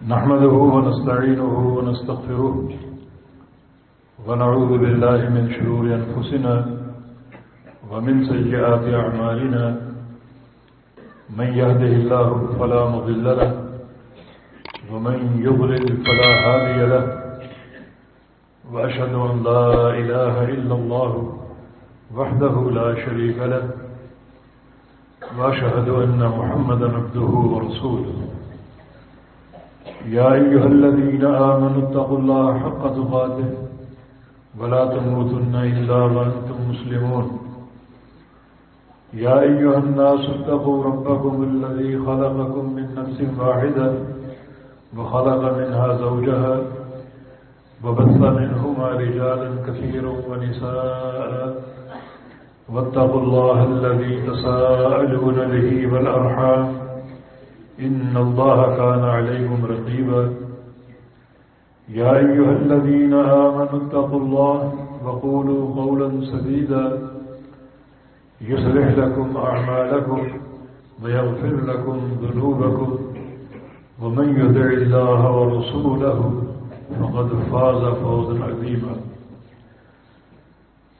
نحمده ونستعينه ونستغفره ونعوذ بالله من شرور أنفسنا ومن سيئات أعمالنا من يهده الله فلا مضل له ومن يضلل فلا هادي له وأشهد أن لا إله إلا الله وحده لا شريك له وأشهد أن محمدا عبده ورسوله يا أيها الذين آمنوا اتقوا الله حق تقاته ولا تموتن إلا وأنتم مسلمون يا أيها الناس اتقوا ربكم الذي خلقكم من نفس واحدة وخلق منها زوجها وبث منهما رجالا كثيرا ونساء واتقوا الله الذي تساءلون به والأرحام إن الله كان عليكم رقيبا يا أيها الذين آمنوا اتقوا الله وقولوا قولا سديدا يصلح لكم أعمالكم ويغفر لكم ذنوبكم ومن يطع الله ورسوله فقد فاز فوزا عظيما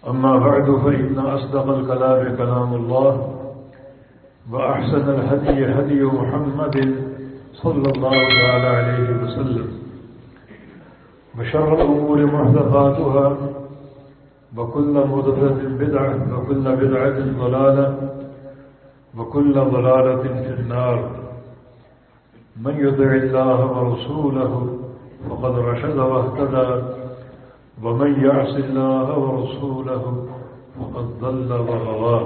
أما بعد فإن أصدق الكلام كلام الله وأحسن الهدي هدي محمد صلى الله عليه وسلم وشر الأمور محدثاتها وكل محدثة بدعة وكل بدعة ضلالة وكل ضلالة في النار من يطع الله ورسوله فقد رشد واهتدى ومن يعص الله ورسوله فقد ضل وغوى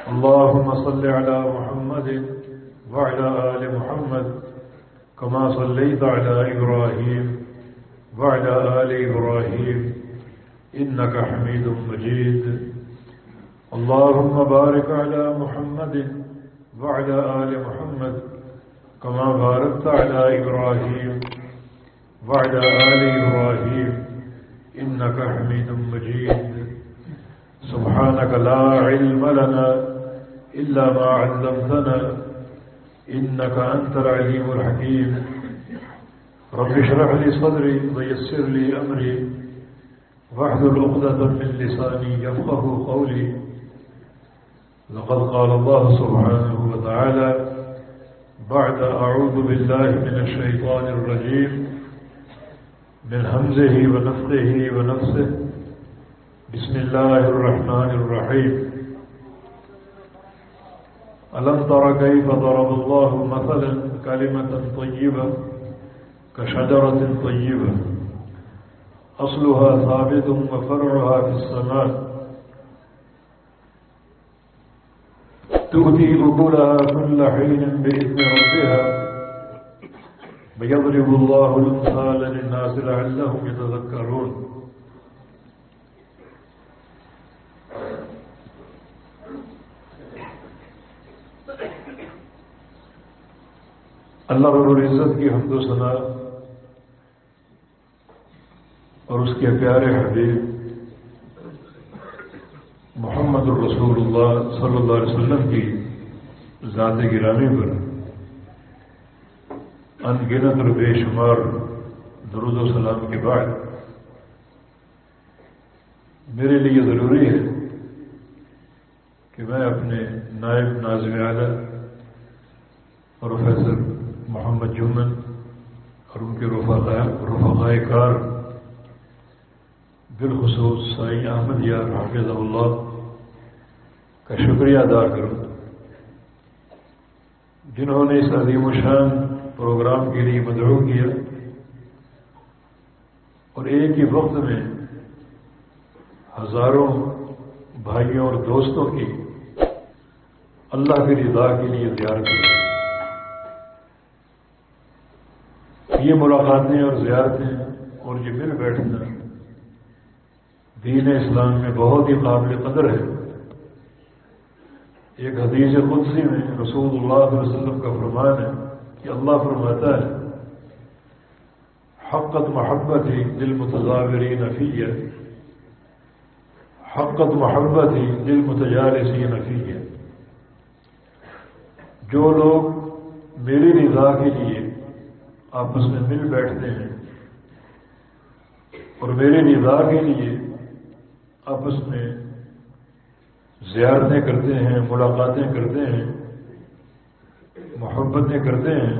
اللهم صل على محمد وعلى آل محمد كما صليت على إبراهيم وعلى آل إبراهيم إنك حميد مجيد اللهم بارك على محمد وعلى آل محمد كما باركت على إبراهيم وعلى آل إبراهيم إنك حميد مجيد سبحانك لا علم لنا إلا ما علمتنا إنك أنت العليم الحكيم رب اشرح لي صدري ويسر لي أمري واحلل عقدة من لساني يفقه قولي لقد قال الله سبحانه وتعالى بعد أعوذ بالله من الشيطان الرجيم من همزه ونفخه ونفسه بسم الله الرحمن الرحيم ألم تر كيف ضرب الله مثلا كلمة طيبة كشجرة طيبة أصلها ثابت وفرعها في السماء تؤتي أكلها كل حين بإذن ربها ويضرب الله الأمثال للناس لعلهم يتذكرون اللہ رب العزت کی حمد و ثنا اور اس کے پیارے حبیب محمد الرسول اللہ صلی اللہ علیہ وسلم کی ذات گرامی پر ان گنت اور بے شمار درود و سلام کے بعد میرے لیے ضروری ہے کہ میں اپنے نائب ناظم اعلیٰ پروفیسر محمد جمن اور ان کے رفقائے کار بالخصوص سائیں احمد یار حافظ اللہ کا شکریہ ادا کروں جنہوں نے اس عظیم الشان پروگرام کے لیے مدعو کیا اور ایک ہی وقت میں ہزاروں بھائیوں اور دوستوں کی اللہ کی رضا کے لیے زیارت کی. یہ ملاقاتیں اور زیارتیں اور یہ مل بیٹھنا دین اسلام میں بہت ہی قابل قدر ہے. ایک حدیث قدسی میں رسول اللہ صلی اللہ علیہ وسلم کا فرمان ہے کہ اللہ فرماتا ہے حقت محبتی للمتزاورین فیہ حقت محبتی للمتجالسین فیہ. جو لوگ میری رضا کے لیے آپس میں مل بیٹھتے ہیں اور میرے رضا کے لیے آپس میں زیارتیں کرتے ہیں، ملاقاتیں کرتے ہیں، محبتیں کرتے ہیں،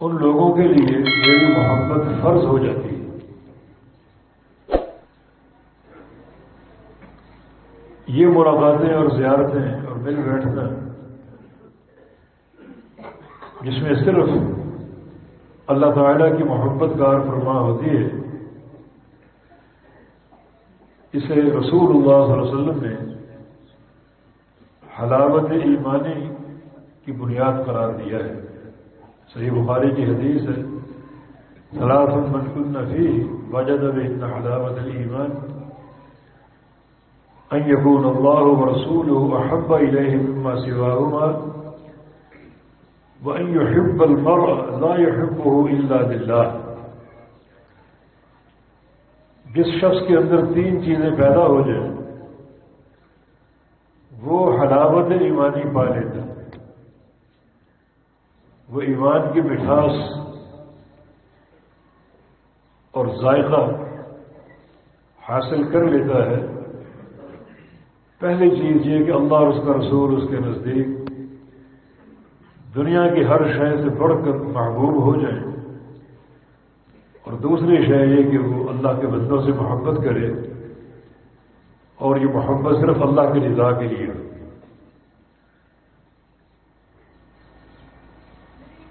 ان لوگوں کے لیے میری محبت فرض ہو جاتی ہے۔ یہ ملاقاتیں اور زیارتیں اور مل بیٹھنا جس میں صرف اللہ تعالیٰ کی محبت کار فرما ہوتی ہے، اسے رسول اللہ صلی اللہ علیہ وسلم نے حلاوت ایمانی کی بنیاد قرار دیا ہے۔ صحیح بخاری کی حدیث ہے، ثلاث من کن فیہ وجد بہن حلاوت الایمان ان یکون اللہ ورسولہ احب الیہ مما سواہما وان یحب المرء لا یحبہ الا للہ۔ جس شخص کے اندر تین چیزیں پیدا ہو جائیں وہ حلاوت ایمانی پا لیتا ہے، وہ ایمان کی مٹھاس اور ذائقہ حاصل کر لیتا ہے۔ پہلی چیز یہ کہ اللہ اور اس کا رسول اس کے نزدیک دنیا کی ہر شے سے بڑھ کر محبوب ہو جائیں، اور دوسری شے یہ کہ وہ اللہ کے بندوں سے محبت کرے، اور یہ محبت صرف اللہ کی رضا کے لیے ہو۔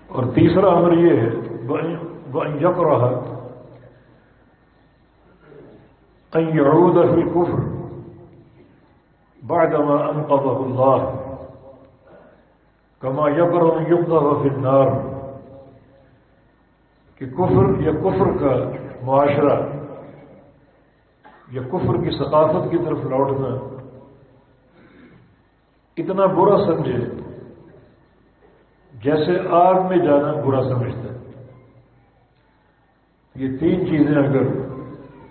اور تیسرا امر یہ ہے وَأَن يَكْرَهَ أَن يَعُودَ فِي الْكُفْرِ بَعْدَمَا أَنْقَذَهُ اللَّهُ كَمَا يَكْرَهُ أَن يُقْذَفَ فِي النَّارِ، کہ کفر یا کفر کا معاشرہ یا کفر کی ثقافت کی طرف لوٹنا اتنا برا سمجھے جیسے آگ میں جانا برا سمجھتا ہے۔ یہ تین چیزیں اگر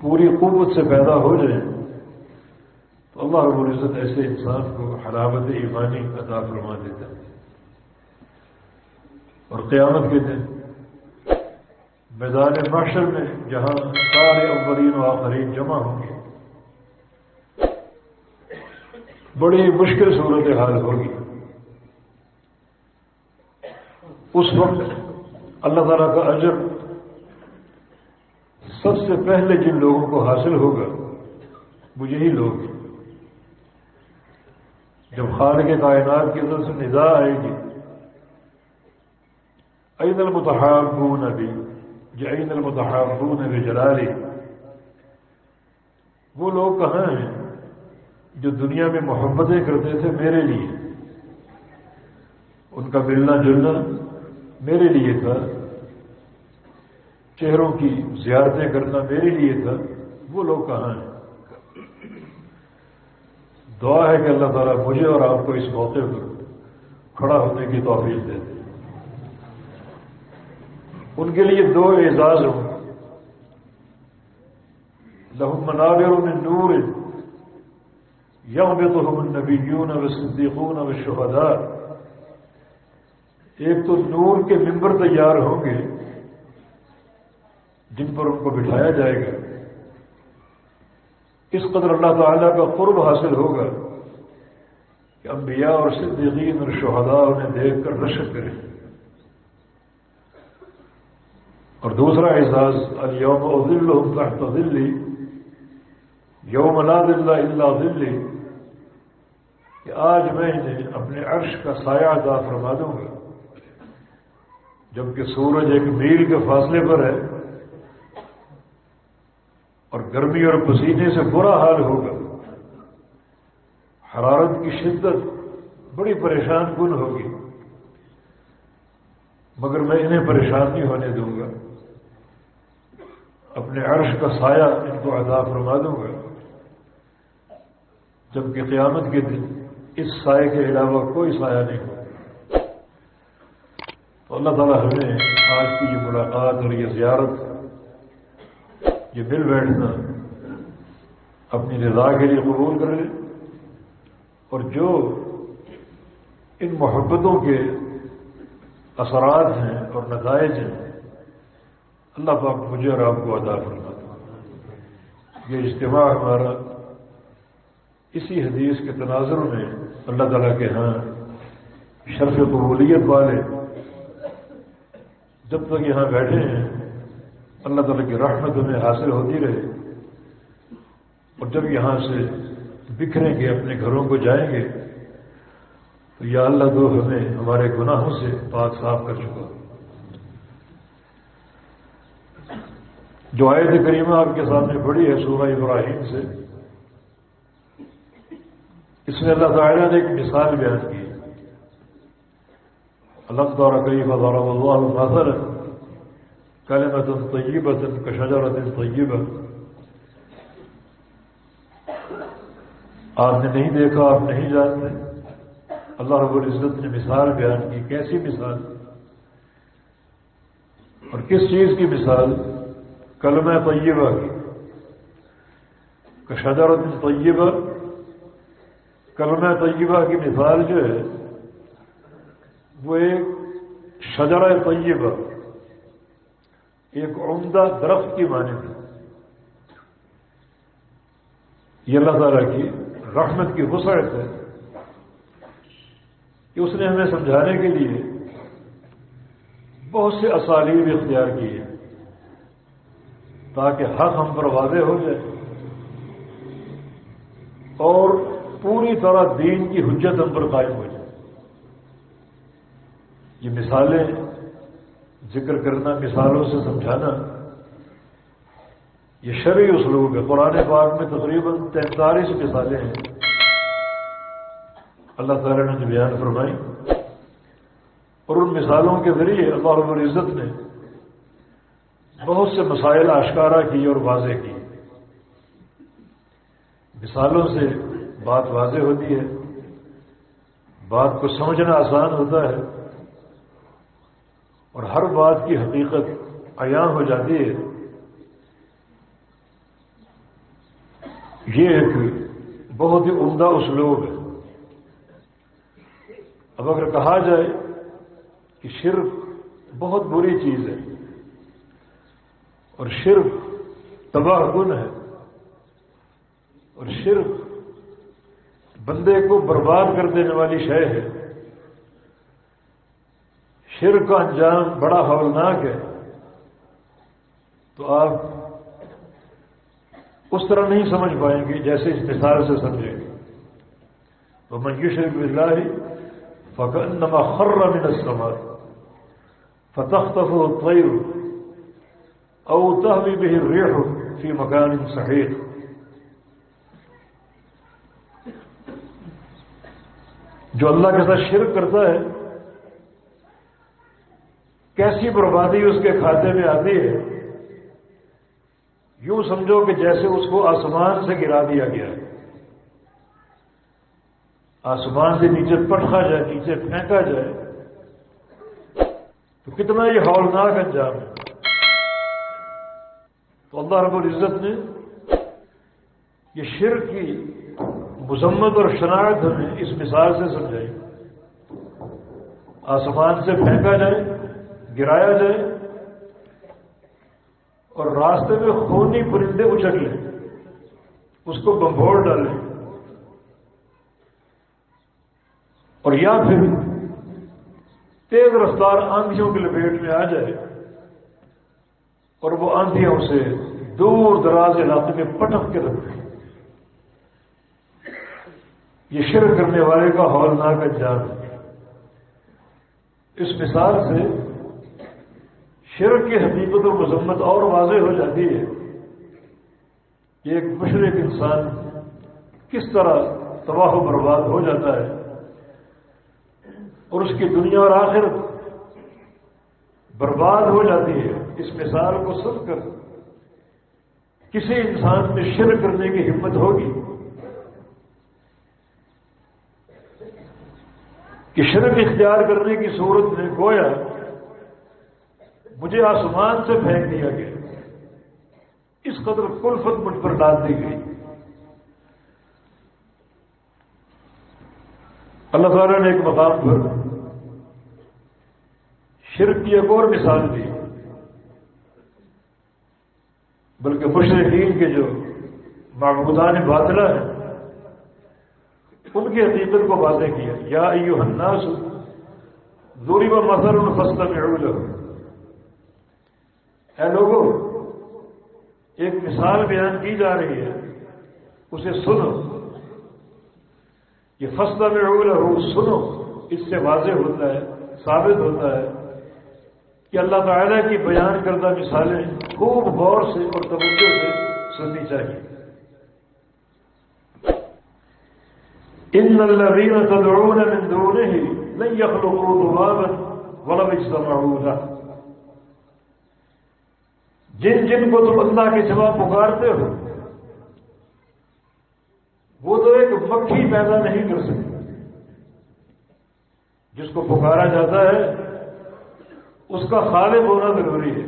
پوری قوت سے پیدا ہو جائیں تو اللہ رب العزت ایسے انسان کو حلاوت ایمانی عطا فرما دیتا ہے، اور قیامت کے دن میدان محشر میں جہاں سارے اولین و آخرین جمع ہوں گے بڑی مشکل صورت حال ہوگی۔ اس وقت اللہ تعالیٰ کا اجر سب سے پہلے جن لوگوں کو حاصل ہوگا وہ یہی لوگ ہیں۔ جب خالق کائنات کی طرف سے ندا آئے گی این المتحابون بی این المتحابون بجلالی، وہ لوگ کہاں ہیں جو دنیا میں محبتیں کرتے تھے میرے لیے، ان کا ملنا جلنا میرے لیے تھا، چہروں کی زیارتیں کرنا میرے لیے تھا، وہ لوگ کہاں ہیں؟ دعا ہے کہ اللہ تعالیٰ مجھے اور آپ کو اس موقع پر کھڑا ہونے کی توفیق دے دے۔ ان کے لیے دو اعزاز ہوں، لہم منابر من نور یغبطہم النبیون والصدیقون والشہداء، ایک تو نور کے ممبر تیار ہوں گے جن پر ان کو بٹھایا جائے گا، اس قدر اللہ تعالیٰ کا قرب حاصل ہوگا کہ انبیاء اور صدیقین اور شہداء انہیں دیکھ کر رشک کریں۔ اور دوسرا اعزاز الیوم اظلہم تحت ظلی یوم لا ظل الا ظلی، کہ آج میں انہیں اپنے عرش کا سایہ عطا فرما دوں گا، جبکہ سورج ایک میل کے فاصلے پر ہے اور گرمی اور پسینے سے برا حال ہوگا، حرارت کی شدت بڑی پریشان کن ہوگی، مگر میں انہیں پریشان نہیں ہونے دوں گا، اپنے عرش کا سایہ ان کو عطا فرما دوں گا، جبکہ قیامت کے دن اس سائے کے علاوہ کوئی سایہ نہیں ہوگا۔ تو اللہ تعالیٰ ہمیں آج کی یہ ملاقات اور یہ زیارت، یہ مل بیٹھنا اپنی رضا کے لیے قبول کر لے، اور جو ان محبتوں کے اثرات ہیں اور نتائج ہیں، اللہ پاک مجھے اور آپ کو عطا فرمائے۔ یہ اجتماع ہمارا اسی حدیث کے تناظر میں اللہ تعالیٰ کے ہاں شرف قبولیت والے جب تک یہاں بیٹھے ہیں اللہ تعالیٰ کی رحمت ہمیں حاصل ہوتی رہے، اور جب یہاں سے بکھریں گے اپنے گھروں کو جائیں گے تو یا اللہ تو ہمیں ہمارے گناہوں سے پاک صاف کر چکا۔ جو آیت کریمہ آپ کے سامنے پڑھی ہے سورہ ابراہیم سے، اس میں اللہ تعالیٰ نے ایک مثال بیان کی۔ الم تر کیف ضرب اللہ مثلا کلمۃ طیبۃ کشجرۃ طیبہ، آپ نے نہیں دیکھا، آپ نہیں جانتے، اللہ رب العزت نے مثال بیان کی۔ کیسی مثال اور کس چیز کی مثال؟ کلمہ طیبہ کی، کشجرۃ طیبہ۔ کلمہ طیبہ کی مثال جو ہے وہ ایک شجرہ طیبہ، ایک عمدہ درخت کی مانند ہے۔ یہ اللہ تعالیٰ کی رحمت کی وسعت ہے کہ اس نے ہمیں سمجھانے کے لیے بہت سے اسالیب اختیار کی ہیں تاکہ حق ہم پر واضح ہو جائے اور پوری طرح دین کی حجت ہم پر قائم ہو جائے۔ یہ مثالیں ذکر کرنا، مثالوں سے سمجھانا، یہ شرعی اسلوب ہے۔ قرآن پاک میں تقریباً 43 مثالیں ہیں اللہ تعالیٰ نے جو بیان فرمائی، اور ان مثالوں کے ذریعے اللہ رب العزت نے بہت سے مسائل آشکارا کی اور واضح کی۔ مثالوں سے بات واضح ہوتی ہے، بات کو سمجھنا آسان ہوتا ہے، اور ہر بات کی حقیقت عیاں ہو جاتی ہے۔ یہ ایک بہت ہی عمدہ اسلوب ہے۔ اب اگر کہا جائے کہ شرک بہت بری چیز ہے اور شرک تباہ کن ہے اور شرک بندے کو برباد کر دینے والی شے ہے، شرک کا انجام بڑا ہولناک ہے، تو آپ اس طرح نہیں سمجھ پائیں گے جیسے اس مثال سے سمجھیں گے۔ وَمَن يُشْرِكْ بِاللَّهِ فَكَأَنَّمَا خَرَّ مِنَ السَّمَاءِ فَتَخْطَفُهُ الطَّيْرُ أَوْ تَهْوِي بِهِ الرِّيحُ فِي مَكَانٍ سَحِيقٍ۔ جو اللہ کے ساتھ شرک کرتا ہے کیسی بربادی اس کے کھاتے میں آتی ہے، یوں سمجھو کہ جیسے اس کو آسمان سے گرا دیا گیا ہے، آسمان سے نیچے پٹخا جائے، نیچے پھینکا جائے، تو کتنا یہ ہولناک انجام ہے۔ تو اللہ رب العزت نے یہ شرک کی مذمت اور شناعت ہمیں اس مثال سے سمجھائی۔ آسمان سے پھینکا جائے، گرایا جائے، اور راستے میں خونی پرندے اچک لیں، اس کو بمبھوڑ ڈالیں، اور یا پھر تیز رفتار آندھیوں کی لپیٹ میں آ جائے اور وہ آندھیوں سے دور دراز علاقے میں پٹک کے رکھ دیں۔ یہ شرک کرنے والے کا ہولناک انجام ہے۔ اس مثال سے شرک کی حقیقت و مذمت اور واضح ہو جاتی ہے کہ ایک مشرک انسان کس طرح تباہ و برباد ہو جاتا ہے اور اس کی دنیا اور آخرت برباد ہو جاتی ہے۔ اس مثال کو سن کر کسی انسان میں شرک کرنے کی ہمت ہوگی کہ شرک اختیار کرنے کی صورت میں گویا مجھے آسمان سے پھینک دیا گیا، اس قدر کلفت مجھ پر ڈال دی گئی۔ اللہ تعالیٰ نے ایک مقام پر شرک کی ایک اور مثال دی، بلکہ مشرکین کے جو معبودان باطلہ ہیں ان کی حقیقت کو واضح کیا۔ یا ایھا الناس ضرب مثل فاستمعوا له، اے لوگوں ایک مثال بیان کی جا رہی ہے، اسے سنو۔ یہ فاستمعوا له سنو، اس سے واضح ہوتا ہے، ثابت ہوتا ہے کہ اللہ تعالیٰ کی بیان کردہ مثالیں خوب غور سے اور توجہ سے سننی چاہیے۔ ان الذين تدعون من دونه لن يخلقوا ذبابا ولو اجتمعوا له، جن جن کو تم اللہ کے سوا پکارتے ہو وہ تو ایک مکھی پیدا نہیں کر سکتے۔ جس کو پکارا جاتا ہے اس کا خالق ہونا ضروری ہے۔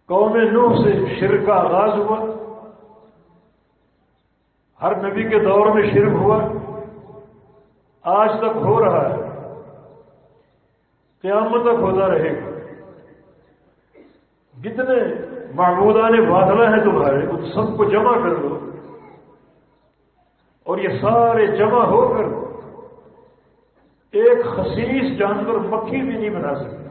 قوم نوح سے شرک کا آغاز ہوا، ہر نبی کے دور میں شرک ہوا، آج تک ہو رہا ہے، قیامت تک ہوتا رہے گا۔ جتنے معبودان باطلہ ہیں تمہارے ان سب کو جمع کر دو اور یہ سارے جمع ہو کر ایک خسیس جانور مکھی بھی نہیں بنا سکتے۔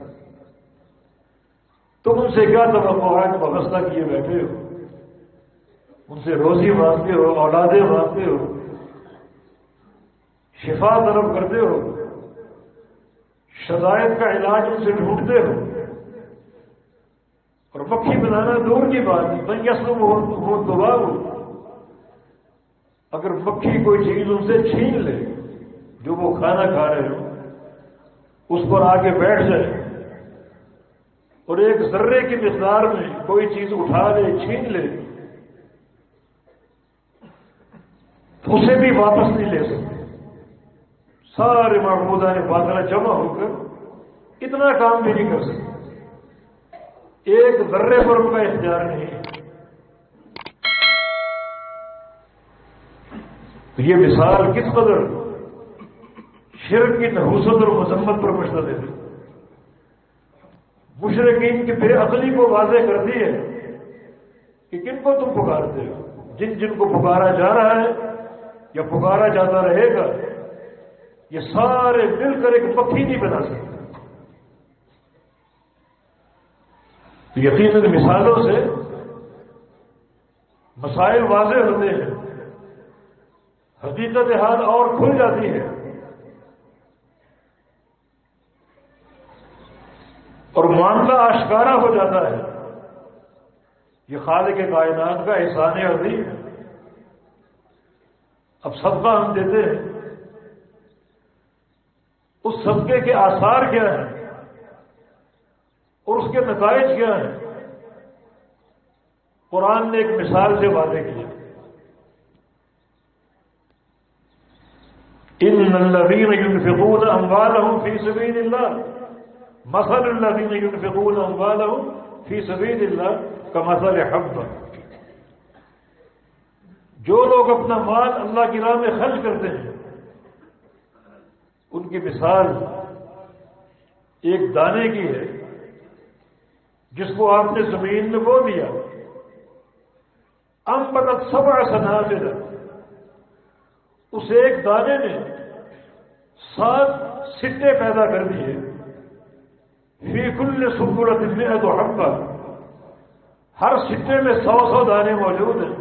تم ان سے کیا توقعات وابستہ کیے بیٹھے ہو؟ ان سے روزی مانگتے ہو، اولادیں مانگتے ہو، شفا طلب کرتے ہو، شدائد کا علاج ان سے ڈھونڈتے ہو، اور مکھی بنانا دور کی بات نہیں، بھائی یسلم ہو دباؤ۔ اگر مکھی کوئی چیز ان سے چھین لے جو وہ کھانا کھا رہے ہو، اس پر آگے بیٹھ جائے اور ایک ذرے کی مقدار میں کوئی چیز اٹھا لے، چھین لے، تو اسے بھی واپس نہیں لے سکتے۔ سارے معبودان باطلہ جمع ہو کر اتنا کام بھی نہیں کر سکتے، ایک ذرے پر ان کا اختیار نہیں ہے۔ تو یہ مثال کس قدر شرک کی نحوست اور مذمت پر مشتمل ہے۔ مشرکین کی بے عقلی کو واضح کرتی ہے کہ کن کو تم پکارتے ہو۔ جن جن کو پکارا جا رہا ہے یا پکارا جاتا رہے گا یہ سارے مل کر ایک مکھی نہیں بنا سکتے۔ تو یقیناً مثالوں سے مسائل واضح ہوتے ہیں، حقیقت حال اور کھل جاتی ہے، اور معاملہ آشکارا ہو جاتا ہے۔ یہ خالق کائنات کا احسان عظیم ہے۔ اب صدقہ ہم دیتے ہیں، اس صدقے کے آثار کیا ہیں اور اس کے نتائج کیا ہیں، قرآن نے ایک مثال سے واضح کیا۔ ان الذين ينفقون اموالهم في سبيل الله مثل الذين ينفقون اموالهم في سبيل الله كمثل حبة، جو لوگ اپنا مال اللہ کی راہ میں خرچ کرتے ہیں ان کی مثال ایک دانے کی ہے جس کو آپ نے زمین میں بو دیا، انبتت 7 سنابل، اس ایک دانے نے 7 سٹے پیدا کر دیے، فی کل سنبلۃ 100 حبہ، ہر سٹے میں 100 دانے موجود ہیں۔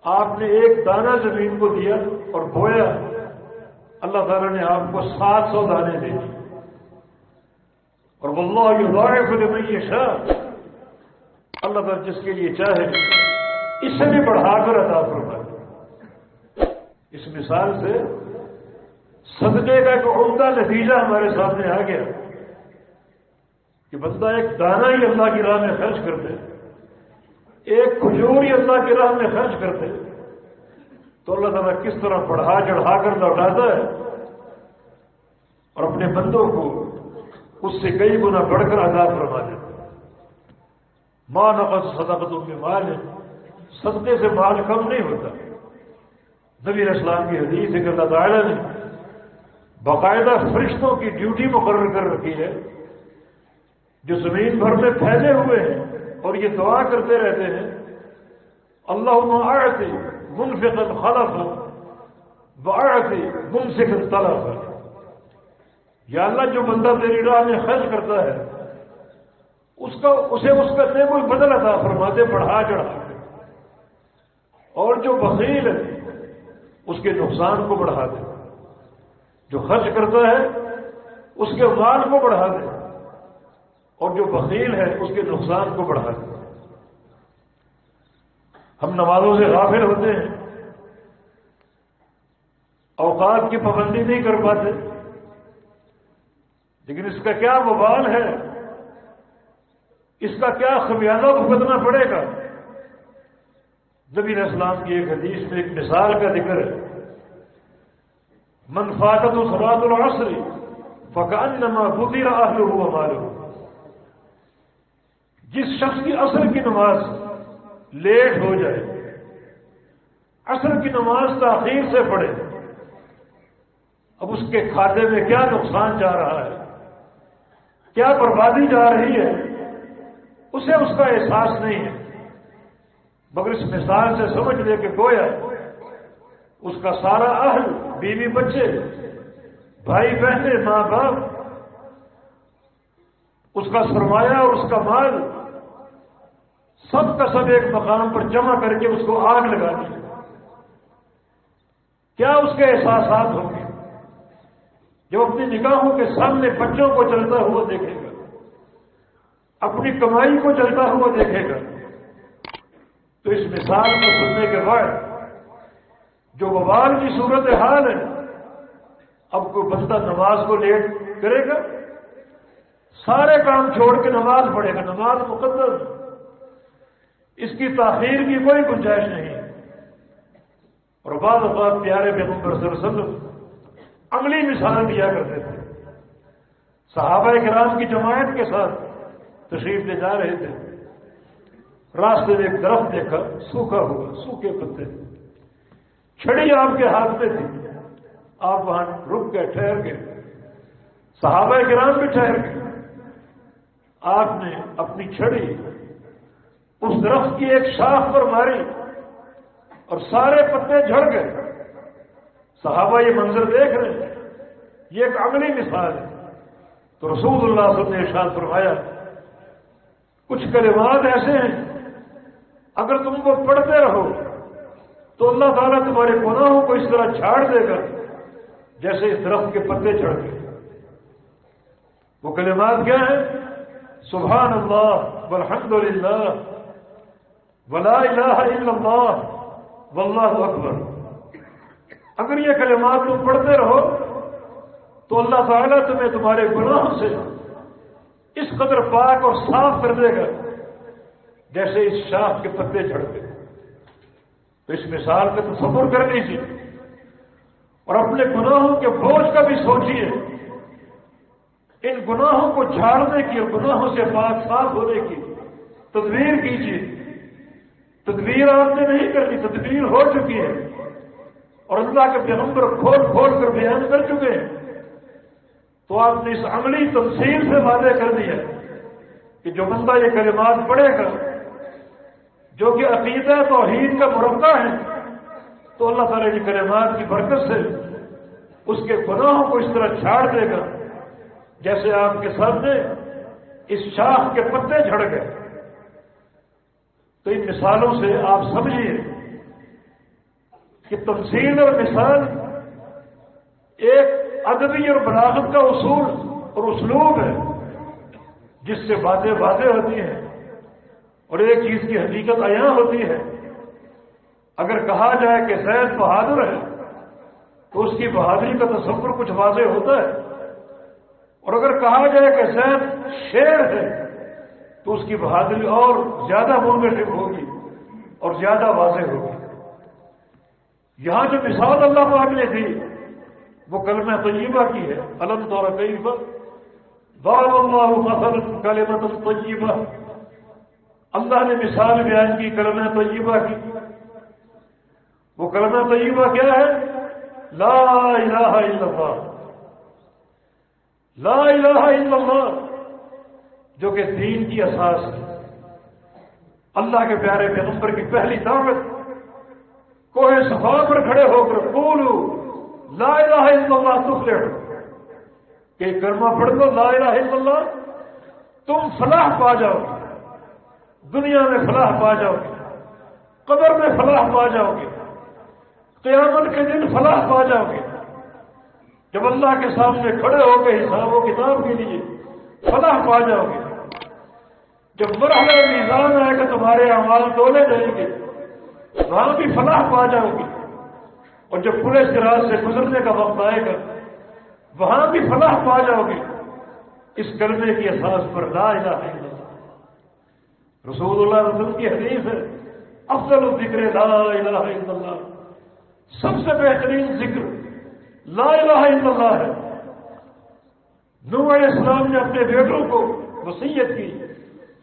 آپ نے ایک دانہ زمین کو دیا اور بویا، اللہ تعالیٰ نے آپ کو 700 دانے دے دی۔ اور واللہ یضاعف لمن یشاء، اللہ تعالیٰ جس کے لیے چاہے اس سے بھی بڑھا کر عطا فرمائے۔ اس مثال سے صدقے کا ایک عمدہ نتیجہ ہمارے سامنے آ گیا کہ بندہ ایک دانہ ہی اللہ کی راہ میں خرچ کر دے، ایک کھجور ہی اللہ کی راہ میں خرچ کرتے تو اللہ تعالیٰ کس طرح بڑھا چڑھا کر لوٹاتا ہے اور اپنے بندوں کو اس سے کئی گنا بڑھ کر عطا فرما دیتا ہے۔ ما نقص صدقۃ من مال، صدقے سے مال کم نہیں ہوتا۔ نبی علیہ السلام کی حدیث ہے کہ اللہ تعالیٰ نے باقاعدہ فرشتوں کی ڈیوٹی مقرر کر رکھی ہے جو زمین بھر میں پھیلے ہوئے ہیں اور یہ دعا کرتے رہتے ہیں اللہم اعطِ منفقا خلفا واعطِ ممسکا تلفا، یا اللہ جو بندہ تیری راہ میں خرچ کرتا ہے اسے اس کا دے کوئی بدل عطا فرما دے بڑھا چڑھا کے، اور جو بخیل ہے اس کے نقصان کو بڑھا دے، جو خرچ کرتا ہے اس کے مال کو بڑھا دے، اور جو بخیل ہے اس کے نقصان کو بڑھا دے۔ ہم نمازوں سے غافل ہوتے ہیں، اوقات کی پابندی نہیں کر پاتے، لیکن اس کا کیا وبال ہے، اس کا کیا خمیازہ بھگتنا پڑے گا۔ نبی علیہ السلام کی ایک حدیث میں ایک مثال کا ذکر ہے، من فاتت صلاۃ العصر فکأنما بطر اہلہ ومالہ، جس شخص کی عصر کی نماز لیٹ ہو جائے، عصر کی نماز تاخیر سے پڑھے، اب اس کے کھاتے میں کیا نقصان جا رہا ہے، کیا بربادی جا رہی ہے، اسے اس کا احساس نہیں ہے، مگر اس مثال سے سمجھ لے کہ گویا اس کا سارا اہل، بیوی بچے، بھائی بہنیں، ماں باپ، اس کا سرمایہ اور اس کا مال سب کا سب ایک مقام پر جمع کر کے اس کو آگ لگا دی، کیا اس کے احساسات ہوں گے جو اپنی نگاہوں کے سامنے بچوں کو چلتا ہوا دیکھے گا، اپنی کمائی کو چلتا ہوا دیکھے گا۔ تو اس مثال کو سننے کے بعد جو وبال کی صورت حال ہے، اب کوئی بندہ نماز کو لیٹ کرے گا، سارے کام چھوڑ کے نماز پڑھے گا، نماز مقدس، اس کی تاخیر کی کوئی گنجائش نہیں ہے۔ اور بعض اوقات پیارے پیغمبر صلی اللہ علیہ وسلم عملی مثال دیا کرتے تھے، صحابہ کرام کی جماعت کے ساتھ تشریف لے جا رہے تھے، راستے میں ایک درخت دیکھا، سوکھا ہوا، سوکھے پتے، چھڑی آپ کے ہاتھ میں تھی، آپ وہاں رک گئے، ٹھہر گئے، صحابہ کرام بھی ٹھہر گئے، آپ نے اپنی چھڑی اس درخت کی ایک شاخ پر ماری اور سارے پتے جھڑ گئے۔ صحابہ یہ منظر دیکھ رہے ہیں، یہ ایک عملی مثال ہے۔ تو رسول اللہ صلی اللہ علیہ وسلم نے ارشاد فرمایا، کچھ کلمات ایسے ہیں اگر تم کو پڑھتے رہو تو اللہ تعالیٰ تمہارے گناہوں کو اس طرح جھاڑ دے گا جیسے اس درخت کے پتے جھڑ گئے۔ وہ کلمات کیا ہیں؟ سبحان اللہ والحمد للہ ولا الہ الا اللہ واللہ اکبر۔ اگر یہ کلمات تم پڑھتے رہو تو اللہ تعالیٰ تمہیں تمہارے گناہوں سے اس قدر پاک اور صاف کر دے گا جیسے اس شاخ کے پتے جھڑ گئے۔ تو اس مثال کا تصور کر لیجیے اور اپنے گناہوں کے بوجھ کا بھی سوچیے، ان گناہوں کو جھاڑنے کی اور گناہوں سے پاک صاف ہونے کی تدبیر کیجیے۔ تدبیر آپ نے نہیں کرنی، تدبیر ہو چکی ہے اور اللہ کے پیغمبر کھول کھول کر بیان کر چکے ہیں۔ تو آپ نے اس عملی تفصیل سے واضح کر دیا کہ جو بندہ یہ کلمات پڑھے گا جو کہ عقیدہ توحید کا مربع ہے، تو اللہ تعالیٰ کی کلمات کی برکت سے اس کے گناہوں کو اس طرح چھاڑ دے گا جیسے آپ کے سامنے اس شاخ کے پتے جھڑ گئے۔ تو ان مثالوں سے آپ سمجھیے کہ تمثیل اور مثال ایک ادبی اور بلاغت کا اصول اور اسلوب ہے جس سے باتیں واضح ہوتی ہیں اور ایک چیز کی حقیقت عیاں ہوتی ہے۔ اگر کہا جائے کہ زید بہادر ہے تو اس کی بہادری کا تصور کچھ واضح ہوتا ہے، اور اگر کہا جائے کہ زید شیر ہے تو اس کی بہادری اور زیادہ منکشف ہوگی اور زیادہ واضح ہوگی۔ یہاں جو مثال اللہ پاک نے دی وہ کلمہ طیبہ کی ہے، الم تر کیف ضرب اللہ مثلا کلمۃ طیبہ۔ اللہ نے مثال بیان کی کلمہ طیبہ کی۔ وہ کلمہ طیبہ کیا ہے؟ لا الہ الا اللہ لا الہ الا اللہ جو کہ دین کی اساس ہے، اللہ کے پیارے پیغمبر کی پہلی دعوت کوہ صفا پر کھڑے ہو کر قولوا لا الہ الا اللہ تفلحوا، کہ کلمہ پڑھ لو لا الہ الا اللہ تم فلاح پا جاؤ گے، دنیا میں فلاح پا جاؤ گے، قبر میں فلاح پا جاؤ گے، قیامت کے دن فلاح پا جاؤ گے، جب اللہ کے سامنے کھڑے ہو گئے حساب و کتاب کے لیے فلاح پا جاؤ گے، جب مرحلہ میزان آئے گا تمہارے اعمال تولے جائیں گے وہاں بھی فلاح پا جاؤ گے، اور جب پورے صراط سے گزرنے کا وقت آئے گا وہاں بھی فلاح پا جاؤ گے اس کلمے کی اساس پر لا الہ الا اللہ۔ رسول اللہ صلی اللہ علیہ وسلم کی حدیث ہے افضل الذکر لا الہ الا اللہ، سب سے بہترین ذکر لا الہ الا اللہ ہے۔ نوح علیہ السلام نے اپنے بیٹوں کو وصیت کی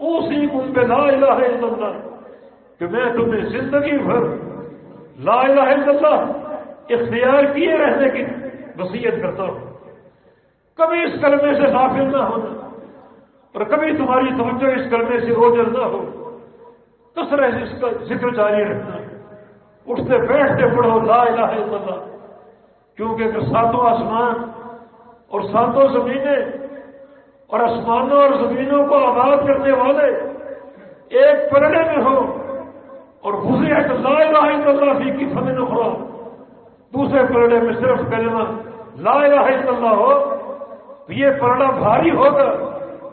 اوصیکم بلا الہ الا اللہ، کہ میں تمہیں زندگی بھر لا الہ الا اللہ اختیار کیے رہنے کی وصیت کرتا ہوں، کبھی اس کلمے سے غافل نہ ہونا اور کبھی تمہاری توجہ اس کلمے سے اوجھل نہ ہو، کثرت اس کا ذکر جاری رکھنا، اٹھتے بیٹھتے پڑھو لا الہ الا اللہ، کیونکہ اگر ساتوں آسمان اور ساتوں زمینیں اور آسمانوں اور زمینوں کو آباد کرنے والے ایک پلڑے میں ہو اور وضعت لا الہ الا اللہ فی کفن اخری، دوسرے پلڑے میں صرف کلمہ لا الہ الا اللہ ہو تو یہ پلڑا بھاری ہوگا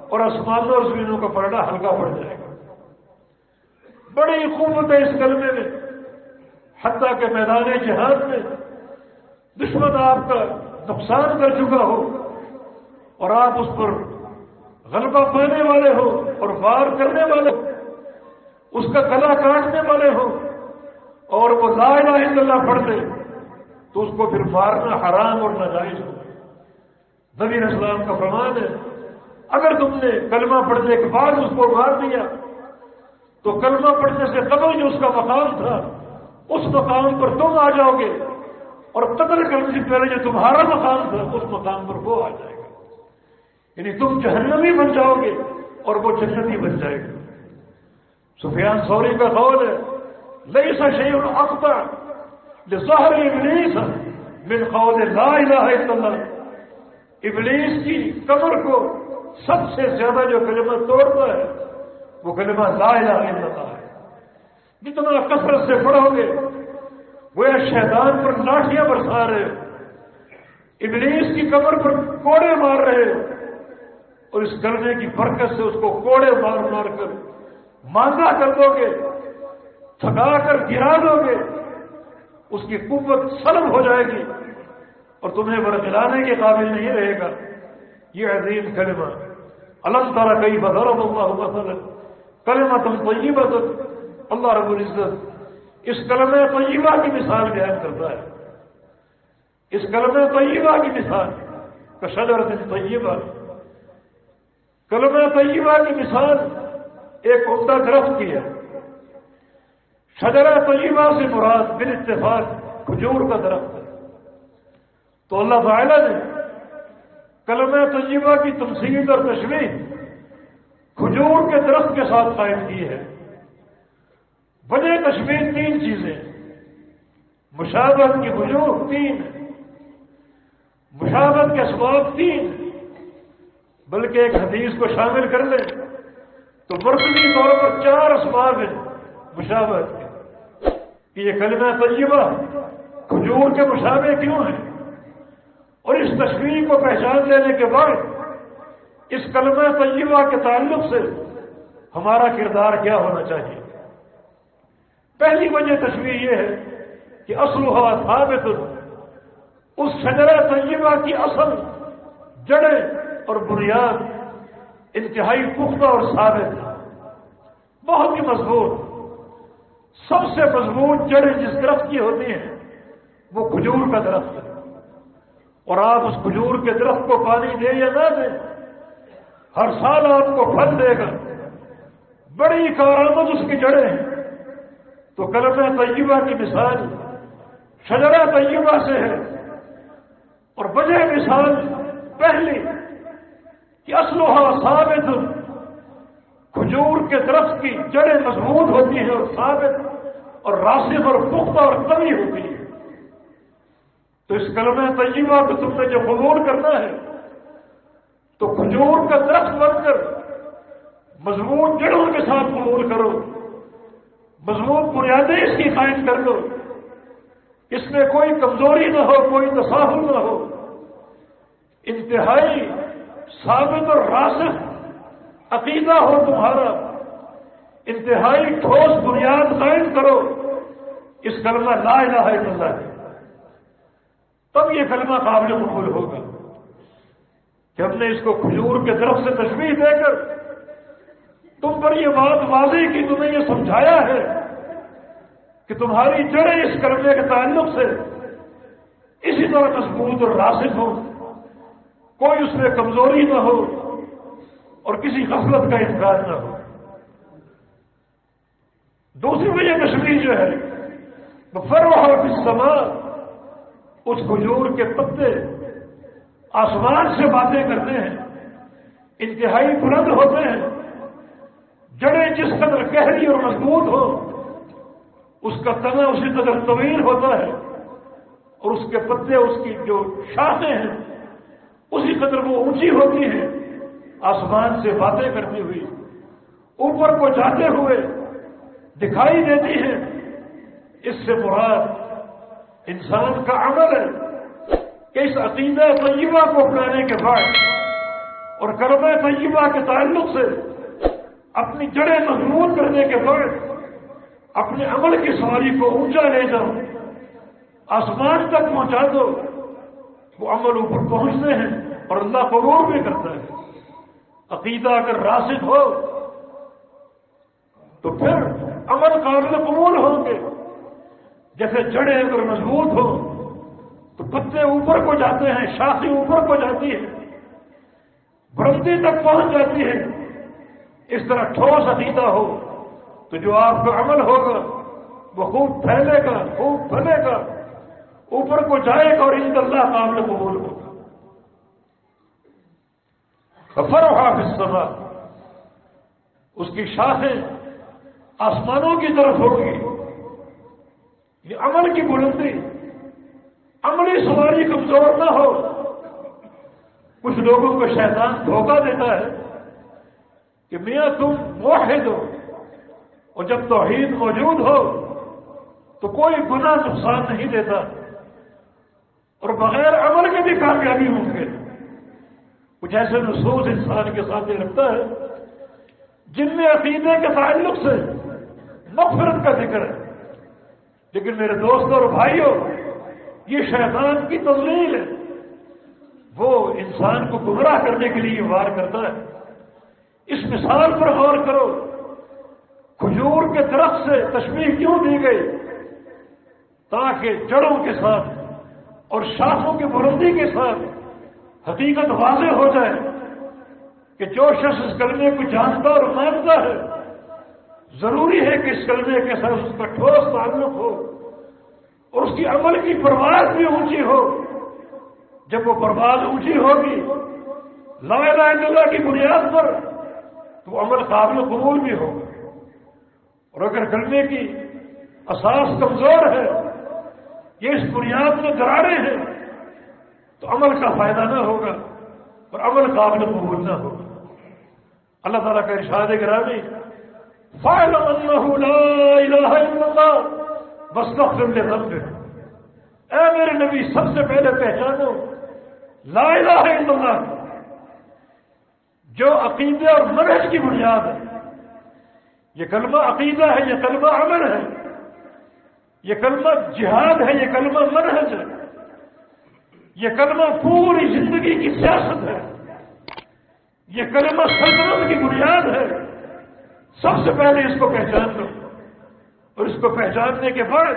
اور آسمانوں اور زمینوں کا پلڑا ہلکا پڑ جائے گا۔ بڑی قوت ہے اس کلمے میں، حتیٰ کہ میدان جہاد میں دشمن آپ کا نقصان کر چکا ہو اور آپ اس پر غلبہ پانے والے ہو اور وار کرنے والے ہو، اس کا گلا کاٹنے والے ہو اور وہ لا الہ الا اللہ پڑھتے تو اس کو پھر مارنا حرام اور ناجائز ہو۔ نبی علیہ السلام کا فرمان ہے اگر تم نے کلمہ پڑھنے کے بعد اس کو مار دیا تو کلمہ پڑھنے سے قبل جو اس کا مقام تھا اس مقام پر تم آ جاؤ گے، اور قتل کرنے سے پہلے جو تمہارا مقام تھا اس مقام پر وہ آ جائے گا، یعنی تم جہنمی بن جاؤ گے اور وہ جنتی بن جائے گا۔ سفیان ثوری کا قول ہے لیس شیء اقطع لظہر ابلیس من قول لا الہ الا اللہ، ابلیس کی کمر کو سب سے زیادہ جو کلمہ توڑتا ہے وہ کلمہ لا الہ الا اللہ ہے۔ جتنا کثرت سے پڑھو گے وہ شیطان پر لاٹھیاں برسا رہے ہو، ابلیس کی کمر پر کوڑے مار رہے ہو، اور اس کلمے کی برکت سے اس کو کوڑے مار مار کر مانگا کر دو گے، تھکا کر گرا دو گے، اس کی قوت سلب ہو جائے گی اور تمہیں برگلانے کے قابل نہیں رہے گا۔ یہ عظیم کلمہ الم تر کیف ضرب اللہ مثلا کلمۃ طیبۃ، اللہ رب العزت اس کلمہ طیبہ کی مثال بیان کرتا ہے۔ اس کلمہ طیبہ کی مثال کشجرۃ طیبہ، کلمہ طیبہ کی مثال ایک عمدہ درخت کی ہے۔ شجرہ طیبہ سے مراد بالاتفاق کھجور کا درخت ہے، تو اللہ تعالی نے کلمہ طیبہ کی تمثیل اور تشبیہ کھجور کے درخت کے ساتھ قائم کی ہے۔ وجہ تشبیہ تین چیزیں، مشابہت کی وجوہ تین ہے، مشابہت کے اسباب تین، بلکہ ایک حدیث کو شامل کر لیں تو مرکزی طور پر چار اسباب ہیں مشابہت کے، کہ یہ کلمہ طیبہ کھجور کے مشابہ کیوں ہے، اور اس تشبیہ کو پہچان لینے کے بعد اس کلمہ طیبہ کے تعلق سے ہمارا کردار کیا ہونا چاہیے۔ پہلی وجہ تشبیہ یہ ہے کہ اصلھا ثابت، اس شجرہ طیبہ کی اصل، جڑیں اور بنیاد انتہائی پختہ اور ثابت ہے، بہت ہی مضبوط۔ سب سے مضبوط جڑیں جس درخت کی ہوتی ہیں وہ کھجور کا درخت ہے، اور آپ اس کھجور کے درخت کو پانی دیں یا نہ دیں ہر سال آپ کو پھل دے گا، بڑی کارآمد اس کی جڑیں ہیں۔ تو کلمہ طیبہ کی مثال شجرہ طیبہ سے ہے، اور وجہ مثال پہلی اصلها ثابت، کھجور کے درخت کی جڑیں مضبوط ہوتی ہیں اور ثابت اور راسخ اور پختہ اور قوی ہوتی ہے۔ تو اس کلمہ طیبہ کو تم نے جو قبول کرنا ہے تو کھجور کا درخت بن کر مضبوط جڑوں کے ساتھ قبول کرو، مضبوط بنیادیں اس کی قائم کر لو، اس میں کوئی کمزوری نہ ہو، کوئی تساہل نہ ہو، انتہائی ثابت اور راسخ عقیدہ ہو تمہارا، انتہائی ٹھوس بنیاد قائم کرو اس کلمہ لا الہ الا اللہ ہے، تب یہ کلمہ قابل قبول ہوگا۔ کہ ہم نے اس کو کھجور کے درخت سے تشبیہ دے کر تم پر یہ بات واضح کی، تمہیں یہ سمجھایا ہے کہ تمہاری جڑیں اس کلمے کے تعلق سے اسی طرح مضبوط اور راسخ ہو، کوئی اس میں کمزوری نہ ہو اور کسی غفلت کا امکان نہ ہو۔ دوسری وجہ تشبیہ جو ہے فروح فی السماء، اس کھجور کے پتے آسمان سے باتیں کرتے ہیں، انتہائی بلند ہوتے ہیں، جڑیں جس قدر گہری اور مضبوط ہو اس کا تنا اسی قدر طویل ہوتا ہے اور اس کے پتے، اس کی جو شاخیں ہیں اسی قدر وہ اونچی ہوتی ہیں، آسمان سے باتیں کرتی ہوئی اوپر کو جاتے ہوئے دکھائی دیتی ہیں۔ اس سے مراد انسان کا عمل ہے کہ اس عقیدہ طیبہ کو اپنانے کے بعد اور کلمہ طیبہ کے تعلق سے اپنی جڑیں مضبوط کرنے کے بعد اپنے عمل کی سواری کو اونچا لے جاؤ، آسمان تک پہنچا دو، وہ عمل اوپر پہنچتے ہیں اور اللہ قبول بھی کرتا ہے۔ عقیدہ اگر راسخ ہو تو پھر عمل قابل قبول ہوں گے، جیسے جڑیں اگر مضبوط ہو تو پتے اوپر کو جاتے ہیں، شاخیں اوپر کو جاتی ہے، بلندی تک پہنچ جاتی ہے۔ اس طرح ٹھوس عقیدہ ہو تو جو آپ کا عمل ہوگا وہ خوب پھیلے گا، خوب پھلے گا، اوپر کو جائے گا اور عند اللہ قابل قبول ہوگا۔ فروح فی السماء، اس کی شاخیں آسمانوں کی طرف ہوگی۔ یہ عمل کی بلندی، عملی سواری کمزور نہ ہو۔ کچھ لوگوں کو شیطان دھوکہ دیتا ہے کہ میاں تم موحد ہو اور جب توحید موجود ہو تو کوئی گناہ نقصان نہیں دیتا اور بغیر عمل کے بھی کامیابی ممکن۔ کچھ ایسے نصوص انسان کے ساتھ یہ رکھتا ہے جن میں عقیدے کے تعلق سے مغفرت کا ذکر ہے، لیکن میرے دوستوں اور بھائیوں یہ شیطان کی تضلیل ہے، وہ انسان کو گمراہ کرنے کے لیے وار کرتا ہے۔ اس مثال پر غور کرو، کھجور کے درخت سے تشبیہ کیوں دی گئی؟ تاکہ جڑوں کے ساتھ اور شاخوں کی بلندی کے ساتھ حقیقت واضح ہو جائے کہ جو شخص اس کلمے کو جانتا اور مانتا ہے ضروری ہے کہ اس کلمے کے ساتھ اس کا ٹھوس تعلق ہو اور اس کی عمل کی پرواز بھی اونچی ہو۔ جب وہ پرواز اونچی ہوگی لا الہ الا اللہ کی بنیاد پر تو وہ عمل قابل قبول بھی ہوگا، اور اگر کلمے کی اساس کمزور ہے، یہ اس بنیاد میں دراڑیں ہیں، تو عمل کا فائدہ نہ ہوگا اور عمل قابل قبول نہ ہوگا۔ اللہ تعالیٰ کا ارشاد گرامی فَاعْلَمْ أَنَّهُ لَا إِلَٰهَ إِلَّا اللَّهُ وَاسْتَغْفِرْ لِذَنبِكَ۔ اے میرے نبی سب سے پہلے پہچانو لا الہ الا اللہ، جو عقیدے اور منہج کی بنیاد ہے۔ یہ کلمہ عقیدہ ہے، یہ کلمہ عمل ہے، یہ کلمہ جہاد ہے، یہ کلمہ منہج ہے، یہ کلمہ پوری زندگی کی سیاست ہے، یہ کلمہ سلطنت کی بنیاد ہے۔ سب سے پہلے اس کو پہچان لو، اور اس کو پہچاننے کے بعد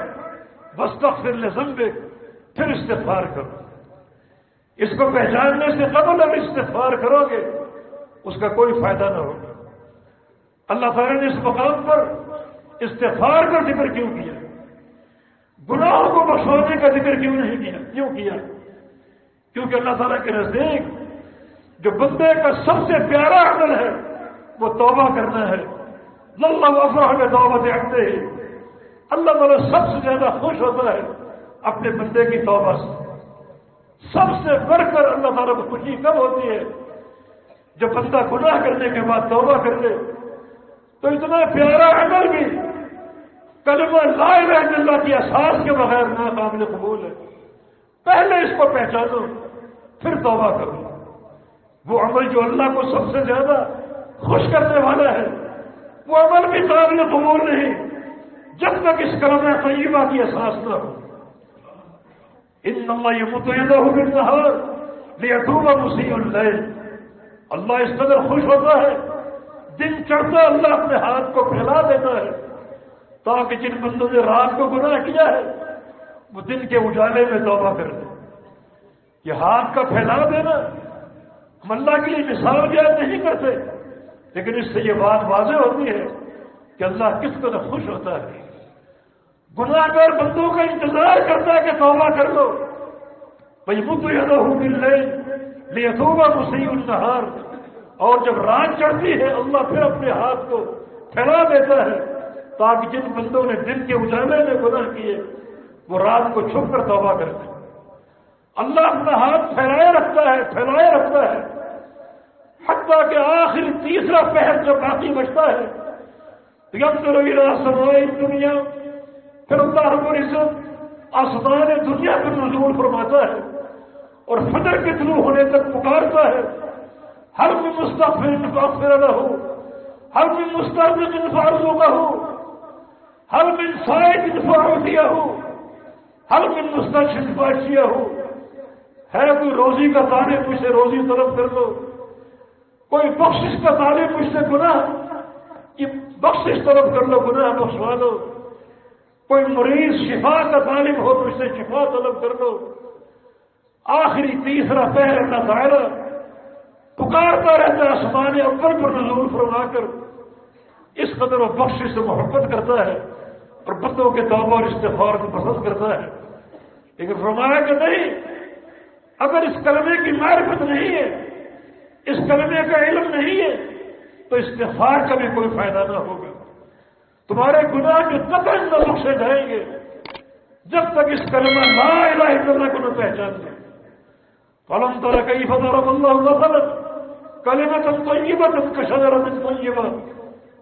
واستغفر لذنبک، پھر استغفار کرو۔ اس کو پہچاننے سے قبل اگر استغفار کرو گے اس کا کوئی فائدہ نہ ہوگا۔ اللہ تعالیٰ نے اس مقام پر استغفار کا ذکر کیوں کیا؟ گناہوں کو بخشوانے کا ذکر کیوں نہیں کیا؟ کیوں کیا؟ کیونکہ اللہ تعالیٰ کے نزدیک جو بندے کا سب سے پیارا عمل ہے وہ توبہ کرنا ہے. اللہ افرح بتوبۃ عبدہ، اللہ تعالیٰ سب سے زیادہ خوش ہوتا ہے اپنے بندے کی توبہ سے. سب سے بڑھ کر اللہ تعالیٰ کو خوشی کب ہوتی ہے؟ جب بندہ گناہ کرنے کے بعد توبہ کر لے. تو اتنا پیارا عمل بھی کلمہ لا الہ الا اللہ کی اساس کے بغیر ناقابل قبول ہے. پہلے اس کو پہچانو پھر توبہ کرو. وہ عمل جو اللہ کو سب سے زیادہ خوش کرنے والا ہے وہ عمل بھی قابل قبول نہیں جب تک اس کلمہ طیبہ کی اساس نہ ہو. ان اللہ یمد یدہ بالنہار لیتوب مسیء اللیل، اللہ اس قدر خوش ہوتا ہے دن چڑھتا اللہ اپنے ہاتھ کو پھیلا دیتا ہے تاکہ جن بندوں نے رات کو گناہ کیا ہے وہ دن کے اجالے میں توبہ کر دیں. یہ ہاتھ کا پھیلا دینا ہم اللہ کے لیے مثال بیان نہیں کرتے، لیکن اس سے یہ بات واضح ہوتی ہے کہ اللہ کس قدر خوش ہوتا ہے. گناہ گار بندوں کا انتظار کرتا ہے کہ توبہ کر لو. فَيَمُدُّ يَدَهُ بِاللَّيْلِ لِيَتُوبَ مُسِيءُ النَّهَارِ، اور جب رات چڑھتی ہے اللہ پھر اپنے ہاتھ کو پھیلا دیتا ہے تاکہ جن بندوں نے دن کے اجالے میں گناہ کیے وہ رات کو چھپ کر توبہ کرتے. اللہ اپنا ہاتھ پھیلائے رکھتا ہے حتیٰ کہ آخر تیسرا پہر جب باقی بچتا ہے تو ينظر إلى سماء الدنيا، پھر اللہ رب العزت آسمان دنیا پر نزول فرماتا ہے اور فجر کے طلوع ہونے تک پکارتا ہے هل من مستغفر فاغفر له، هل من مسترزق فارزقه، هل من سائل فاعطيه، هل من مستشفع فاشفيه. ہے کوئی روزی کا طالب مجھ سے روزی طلب کر لو، کوئی بخشش کا طالب مجھ سے گناہ کی بخشش طلب کر لو، گناہ بخشوا دو. کوئی مریض شفا کا طالب ہو تو اس سے شفا طلب کر لو. آخری تیسرا پہر اللہ تعالیٰ پکارتا رہتا ہے آسمان اول پر نزول فرما کر. اس قدر وہ بخشش سے محبت کرتا ہے اور بندوں کے توبہ اور استغفار کو پسند کرتا ہے. لیکن فرمایا کہ نہیں، اگر اس کلمے کی معرفت نہیں ہے، اس کلمے کا علم نہیں ہے تو استغفار کا بھی کوئی فائدہ نہ ہوگا. تمہارے گناہ کے قطعاً نہ بخشے جائیں گے جب تک اس کلمہ لا الہ الا اللہ کو نہ پہچان لیں. فَلَمْ تَرَ كَيْفَ ضَرَبَ اللَّهُ مَثَلًا كَلِمَةً طَيِّبَةً كَشَجَرَةٍ طَيِّبَةٍ.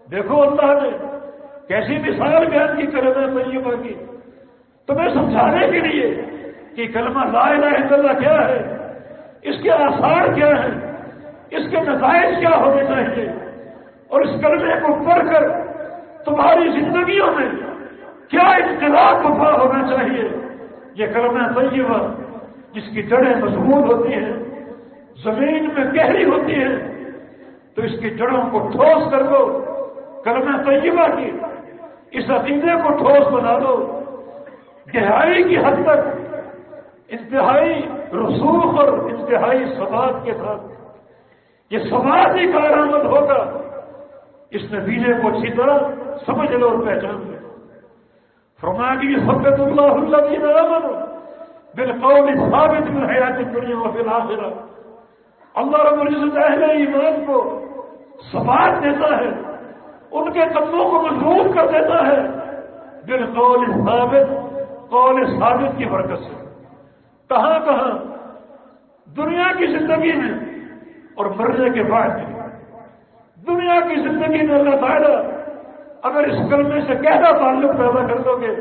دیکھو اللہ نے کیسی مثال بیان کی کلمہ طیبہ کی تمہیں سمجھانے کے لیے کہ کلمہ لا الہ الا اللہ کیا ہے، اس کے آثار کیا ہیں، اس کے نتائج کیا ہونے چاہیے، اور اس کلمے کو پڑھ کر تمہاری زندگیوں میں کیا انقلاب برپا ہونا چاہیے. یہ کلمہ طیبہ جس کی جڑیں مضبوط ہوتی ہیں، زمین میں گہری ہوتی ہیں، تو اس کی جڑوں کو ٹھوس کر دو. کلمہ طیبہ کی اس عقیدے کو ٹھوس بنا دو گہرائی کی حد تک، انتہائی رسوخ اور انتہائی ثبات کے ساتھ. یہ ثبات ہی کارآمد ہوگا اس نتیجے کو اچھی طرح سمجھ لو اور پہچان لو. فرمایا کہ يثبت الله الذين آمنوا بالقول الثابت في الحیات الدنیا وفي الآخرہ. اللہ رب العزت اہل ایمان کو ثبات دیتا ہے، ان کے قدموں کو مضبوط کر دیتا ہے بالقول الثابت، قول ثابت کی برکت سے. کہاں کہاں؟ دنیا کی زندگی میں اور مرنے کے بعد بھی. دنیا کی زندگی میں اللہ تعالیٰ اگر اس کلمے سے گہرا تعلق پیدا کر دو گے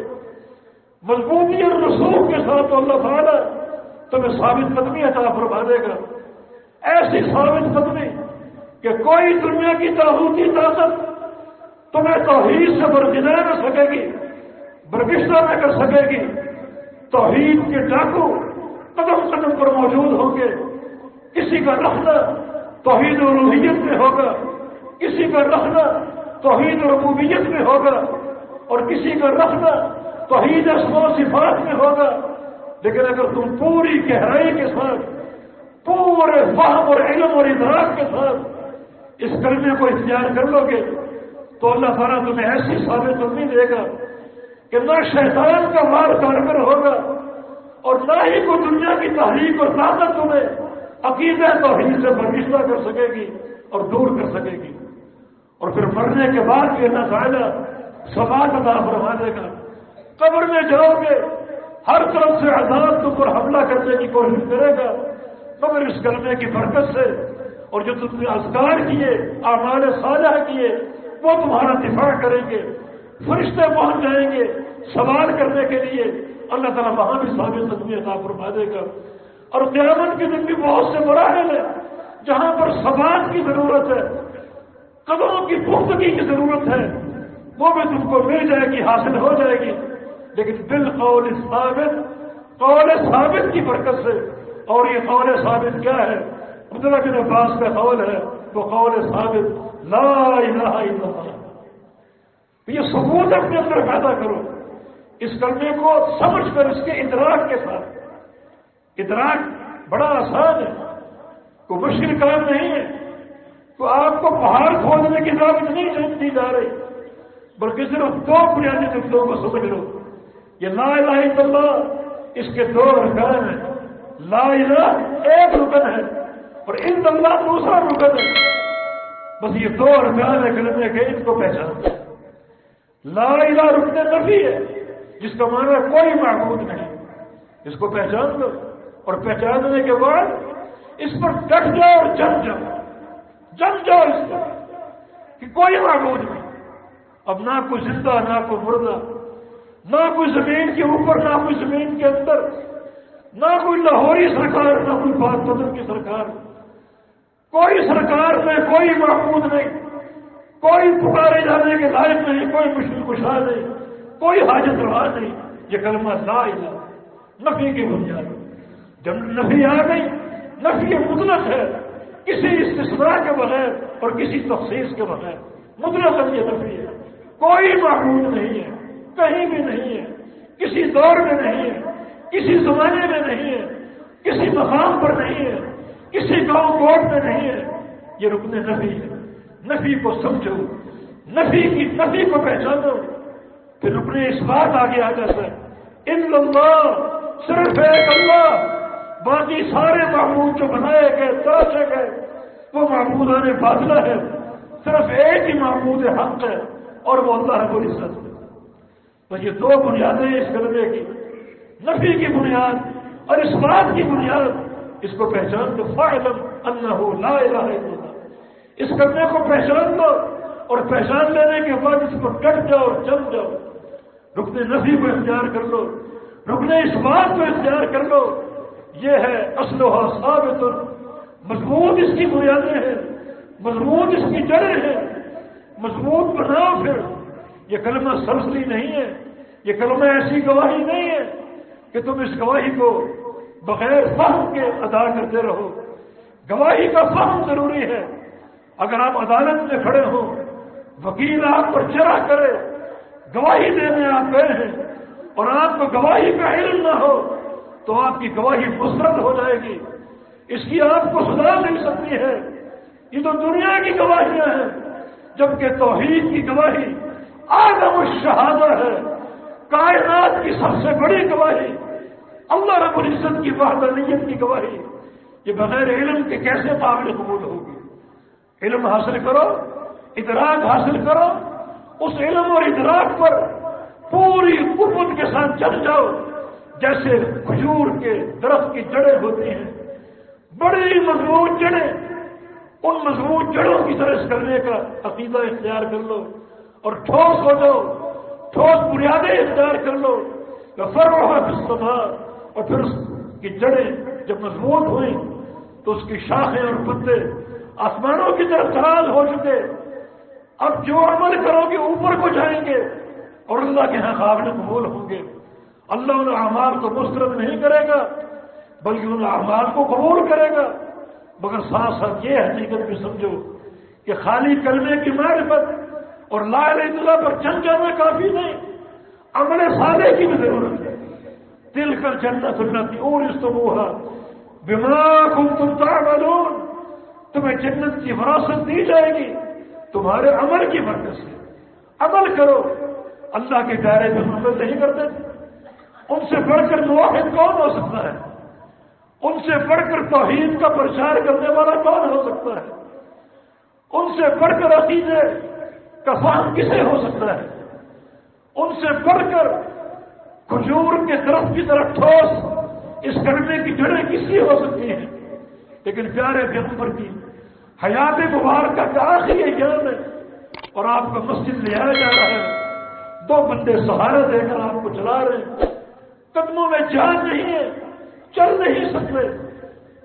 مضبوطی اور رسوخ کے ساتھ، تو اللہ تعالیٰ تمہیں ثابت قدمی عطا فرما دے گا. ایسی ثابت قدمی کہ کوئی دنیا کی طاغوتی طاقت تمہیں توحید سے برگزار نہ سکے گی، برگشتہ نہ کر سکے گی. توحید کے ڈاکو قدم قدم پر موجود ہوں گے. کسی کا رخنا توحید الوہیت میں ہوگا، کسی کا رخنا توحید ربوبیت میں ہوگا، اور کسی کا رخنا توحید اسماء و صفات میں ہوگا. لیکن اگر تم پوری گہرائی کے ساتھ، پورے فہم اور علم اور ادراک کے ساتھ اس کلمے کو اختیار کر لو گے تو اللہ تعالیٰ تمہیں ایسی ثابت قدمی دے گا کہ نہ شیطان کا مار کارگر ہوگا اور نہ ہی کوئی دنیا کی تحریک اور طاقت تمہیں عقیدہ توحید سے برگشتہ سکے گی اور دور کر سکے گی. اور پھر مرنے کے بعد بھی اللہ تعالیٰ ثبات عطا فرما دے گا. قبر میں جاؤ گے ہر طرف سے عذاب تم پر حملہ کرنے کی کوشش کرے گا، مگر اس کلمے کی برکت سے اور جو تم نے اذکار کیے، اعمال صالحہ کیے، وہ تمہارا دفاع کریں گے. فرشتے پہنچ جائیں گے سوال کرنے کے لیے. اللہ تعالیٰ وہاں بھی ثابت قدمی عطا فرما دے گا. اور قیامت کے دن بھی بہت سے مراحل ہیں جہاں پر ثبات کی ضرورت ہے، قدموں کی پختگی کی ضرورت ہے، وہ بھی تم کو مل جائے گی، حاصل ہو جائے گی. لیکن بالقول ثابت، قول ثابت کی برکت سے. اور یہ قول ثابت کیا ہے؟ عبداللہ بن عباس کا قول ہے، وہ قول ثابت لا الہ الا اللہ. یہ ثبوت اپنے اندر پیدا کرو. اس کلمے کو سمجھ کر اس کے ادراک کے ساتھ. ادراک بڑا آسان ہے، کوئی مشکل کام نہیں ہے. تو آپ کو پہاڑ کھودنے کی دعوت نہیں دی جا رہی، بلکہ صرف دو بنیادی نقطوں کو سمجھ لو. یہ لا الہ الا اللہ، اس کے دو رکن ہیں. لا الہ ایک رکن ہے اور الا اللہ دوسرا رکن ہے. بس یہ دو رکن ہے کلمے کے، ان کو پہچان. لا الہ رکن نفی ہے جس کا معنی کوئی معبود نہیں. اس کو پہچان لو اور پہچاننے کے بعد اس پر ڈٹ جاؤ اور جم جاؤ اس پر کہ کوئی معبود نہیں. اب نہ کوئی زندہ، نہ کوئی مردہ، نہ کوئی زمین کے اوپر، نہ کوئی زمین کے اندر، نہ کوئی لاہوری سرکار، نہ کوئی پاک بدر کی سرکار. کوئی سرکار میں کوئی معبود نہیں، کوئی پکارے جانے کے لائق نہیں، کوئی مشکل کشا نہیں، کوئی حاجت روا نہیں. یہ کلمہ لا الہ نفی کی بنیاد. جب نفی آ گئی، نفی مطلق ہے، کسی استثناء کے بغیر اور کسی تخصیص کے بغیر مطلق یہ نفی ہے. کوئی معبود نہیں ہے، کہیں بھی نہیں ہے، کسی دور میں نہیں ہے، کسی زمانے میں نہیں ہے، کسی مقام پر نہیں ہے، کسی گاؤں کوٹ میں نہیں ہے. یہ رکن نفی ہے. نفی کو سمجھو، نفی کو پہچانو، پھر رکن اس بات آگے آ جاتا ہے. الا اللہ، صرف ایک اللہ، باقی سارے معبود جو بنائے گئے، تراشے گئے، وہ معبودان باطلہ ہے. صرف ایک ہی معبود حق ہے اور وہ اللہ رب العزت ہے. تو یہ دو بنیادیں اس کلمے کی، نفی کی بنیاد اور اس بات کی بنیاد. اس کو پہچان دو. فاعلم انہ لا الہ الا اللہ. اس کلمے کو پہچان دو اور پہچان لینے کے بعد اس پر ڈٹ جاؤ اور جم جاؤ. رکن نفی کو اختیار کر لو، رکن اس بات کو اختیار کر لو. یہ ہے اصلھا ثابت. مضبوط اس کی بنیادیں ہیں، مضبوط اس کی جڑیں ہیں. مضبوط بناؤ. پھر یہ کلمہ سرسری نہیں ہے، یہ کلمہ ایسی گواہی نہیں ہے کہ تم اس گواہی کو بغیر فہم کے ادا کرتے رہو. گواہی کا فہم ضروری ہے. اگر آپ عدالت میں کھڑے ہوں، وکیل آپ پر چرا کرے، گواہی دینے آپ گئے ہیں اور آپ کو گواہی کا علم نہ ہو تو آپ کی گواہی مسرد ہو جائے گی. اس کی آپ کو سزا مل سکتی ہے. یہ تو دنیا کی گواہیاں ہیں، جبکہ توحید کی گواہی اعظم الشہادہ ہے. کائنات کی سب سے بڑی گواہی، اللہ رب العزت کی وحدانیت کی گواہی، یہ بغیر علم کے کیسے قابل قبول ہوگی؟ علم حاصل کرو، ادراک حاصل کرو، اس علم اور ادراک پر پوری قوت کے ساتھ چل جاؤ. جیسے کھجور کے درخت کی جڑیں ہوتی ہیں، بڑی مضبوط جڑیں، ان مضبوط جڑوں کی طرح اس کرنے کا عقیدہ اختیار کر لو اور ٹھوس ہو جاؤ، ٹھوس بنیادیں اختیار کر لو. فرعها في السماء. اور پھر اس کی جڑیں جب مضبوط ہوئیں تو اس کی شاخیں اور پتے آسمانوں کی طرف دراز ہو چکے. اب جو عمل کرو گے اوپر کو جائیں گے اور اللہ کے ہاں قابل قبول ہوں گے. اللہ ان اعمال کو مسترد نہیں کرے گا بلکہ ان اعمال کو قبول کرے گا. مگر ساتھ ساتھ یہ حقیقت بھی سمجھو کہ خالی کلمے کی معرفت اور لا الہ الا اللہ پر چل جانا کافی نہیں، عمل صالح کی بھی ضرورت ہے. تلک الجنۃ التی اورثتموها بما کنتم تعملون. تمہیں جنت کی وراثت دی جائے گی تمہارے عمل کی برکت سے. عمل کرو. اللہ کے دائرے میں عمل نہیں کرتے. ان سے بڑھ کر موحد کون ہو سکتا ہے؟ ان سے بڑھ کر توحید کا پرچار کرنے والا کون ہو سکتا ہے؟ ان سے بڑھ کر عقیدے کا فہم کسے ہو سکتا ہے؟ ان سے بڑھ کر کھجور کے درخت کی طرح ٹھوس اس کلمے کی جڑیں کسی ہو سکتی ہیں؟ لیکن پیارے پیغمبر کی حیات مبارکہ کا آخری ایام ہے اور آپ کا مسجد لے آیا جا رہا ہے، دو بندے سہارا دے کر آپ کو چلا رہے ہیں، قدموں میں جان نہیں ہے، چل نہیں سکتے،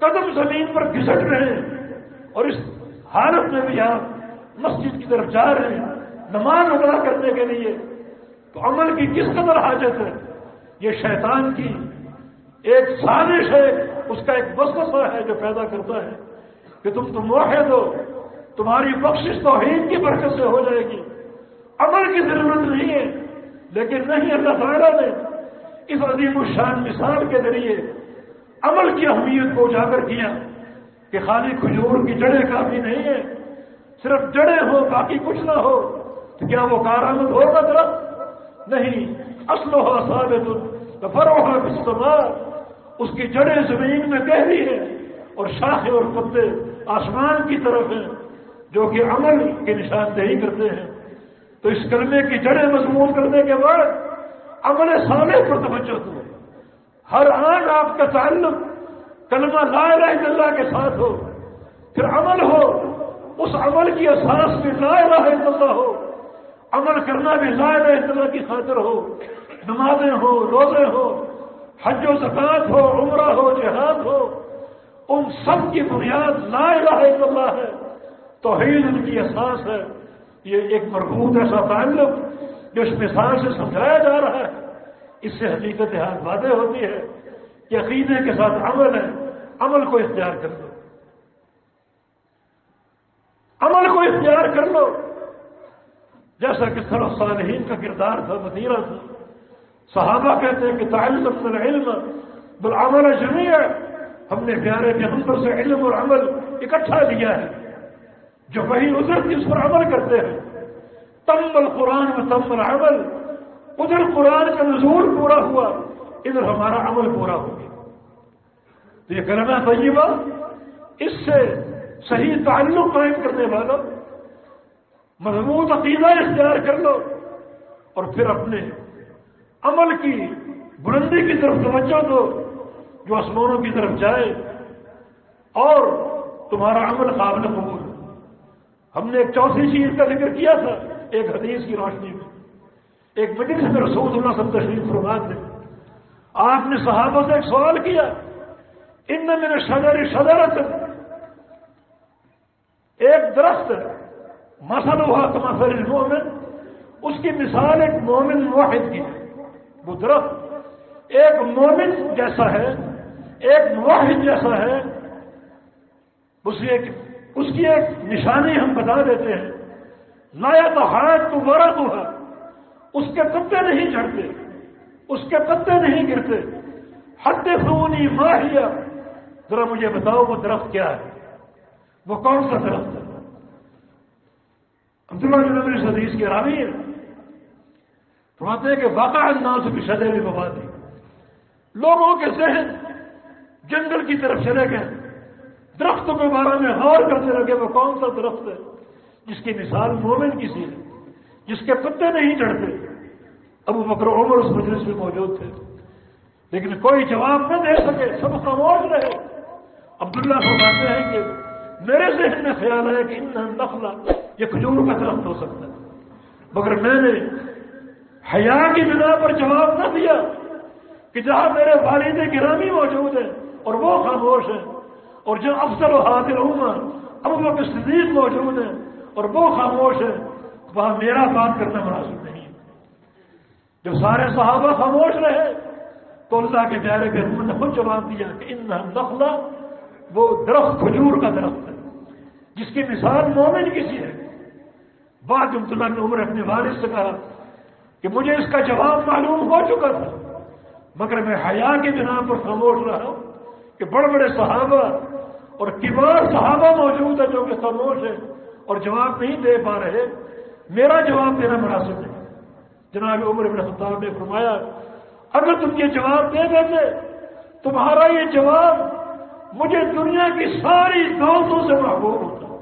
قدم زمین پر گھسٹ رہے ہیں، اور اس حالت میں بھی آپ مسجد کی طرف جا رہے ہیں نماز ادا کرنے کے لیے، تو عمل کی کس قدر حاجت ہے؟ یہ شیطان کی ایک سازش ہے، اس کا ایک وسوسہ ہے جو پیدا کرتا ہے کہ تم موحد ہو، تمہاری بخشش توحید کی برکت سے ہو جائے گی، عمل کی ضرورت نہیں ہے۔ لیکن نہیں، اللہ تعالیٰ نے اس عظیم الشان مثال کے ذریعے عمل کی اہمیت کو اجاگر کیا کہ خالی کھجور کی جڑیں کافی نہیں ہے، صرف جڑیں ہو باقی کچھ نہ ہو تو کیا وہ کارآمد ہوگا درخت؟ نہیں، اصلھا ثابت وفرعھا فی السماء، اس کی جڑیں زمین میں گہری ہیں اور شاخیں اور پتے آسمان کی طرف ہیں جو کہ عمل کی نشاندہی کرتے ہیں۔ تو اس کلمے کی جڑیں مضبوط کرنے کے بعد عمل صالح پر توجہ دو، ہر آن آپ کا تعلق کلمہ لا الہ الا اللہ کے ساتھ ہو، پھر عمل ہو، اس عمل کی اساس میں لا الہ الا اللہ ہو، عمل کرنا بھی لا الہ الا اللہ کی خاطر ہو، نمازیں ہو، روزے ہو، حج و زکوٰۃ ہو، عمرہ ہو، جہاد ہو، ان سب کی بنیاد لا الہ الا اللہ ہے، توحید ان کی اساس ہے۔ یہ ایک مربوط ایسا تعلق جو اس مثال سے سمجھایا جا رہا ہے، اس سے حقیقت حال واضح ہوتی ہے کہ عقیدے کے ساتھ عمل ہے، عمل کو اختیار کر لو، عمل کو اختیار کر لو، جیسا کہ سلف صالحین کا کردار تھا، وتیرہ تھا۔ صحابہ کہتے ہیں کہ تعلمنا العلم بالعمل جميعا، ہم نے پیارے پیغمبر سے علم اور عمل اکٹھا لیا ہے، جو وہی ادھر اس پر عمل کرتے ہیں۔ تم القرآن و تم العمل، ادھر قرآن کا نزول پورا ہوا، ادھر ہمارا عمل پورا ہو گیا۔ تو یہ کلمہ طیبہ، اس سے صحیح تعلق قائم کرنے والا مضبوط عقیدہ اختیار کر لو، اور پھر اپنے عمل کی بلندی کی طرف توجہ دو جو آسمانوں کی طرف جائے، اور تمہارا عمل قابل قبول۔ ہم نے ایک چوتھی چیز کا ذکر کیا تھا ایک حدیث کی روشنی میں، ایک مجلس میں رسول اللہ صلی اللہ علیہ وسلم تشریف فرما تھے، آپ نے صحابہ سے ایک سوال کیا، ان من الشجر شجرۃ، ایک درخت مثلھا کمثل المؤمن، اس کی مثال ایک مومن موحد کی ہے۔ وہ درخت ایک مومن جیسا ہے، ایک موحد جیسا ہے، اس کی ایک نشانی ہم بتا دیتے ہیں، لا يتحاد ورقها، اس کے پتے نہیں جھڑتے، اس کے پتے نہیں گرتے۔ حدثونی ما ہی، ذرا مجھے بتاؤ وہ درخت کیا ہے، وہ کون سا درخت ہے؟ عبداللہ بن عمر اس حدیث کے راوی ہیں، فرماتے ہیں کہ وقع الناس بشجر مبادی، لوگوں کے ذہن جنگل کی طرف چلے گئے، درختوں کے بارے میں غور کرنے لگے وہ کون سا درخت ہے جس کی مثال مومن کی سی ہے، جس کے پتے نہیں چڑھتے۔ ابو بکر عمر اس مجلس میں موجود تھے، لیکن کوئی جواب نہ دے سکے، سب خاموش رہے۔ عبداللہ فرماتے ہیں کہ میرے ذہن میں خیال ہے کہ النخلہ، یہ کھجور کا درخت ہو سکتا ہے، مگر میں نے حیا کی بنا پر جواب نہ دیا کہ جہاں میرے والد گرامی موجود ہیں اور وہ خاموش ہیں، اور جو افضل و حاضر عمر ابو بکر صدیق موجود ہیں اور وہ خاموش ہیں، وہاں میرا بات کرنا مناسب نہیں ہے۔ جب سارے صحابہ خاموش رہے تو اللہ کے پیارے پیغمبر نے خود جواب دیا کہ ان النخلہ، وہ درخت کھجور کا درخت ہے جس کی مثال مومن کی سی ہے۔ بعد عبداللہ بن عمر اپنے والد سے کہا کہ مجھے اس کا جواب معلوم ہو چکا تھا، مگر میں حیا کی بنا پر خاموش رہا کہ بڑے بڑے صحابہ اور کبار صحابہ موجود ہیں جو کہ خاموش ہیں اور جواب نہیں دے پا رہے، میرا جواب دینا مناسب نہیں۔ جناب عمر بن خطاب نے فرمایا اگر تم یہ جواب دے دیتے، تمہارا یہ جواب مجھے دنیا کی ساری دولتوں سے محبوب ہوتا ہوں۔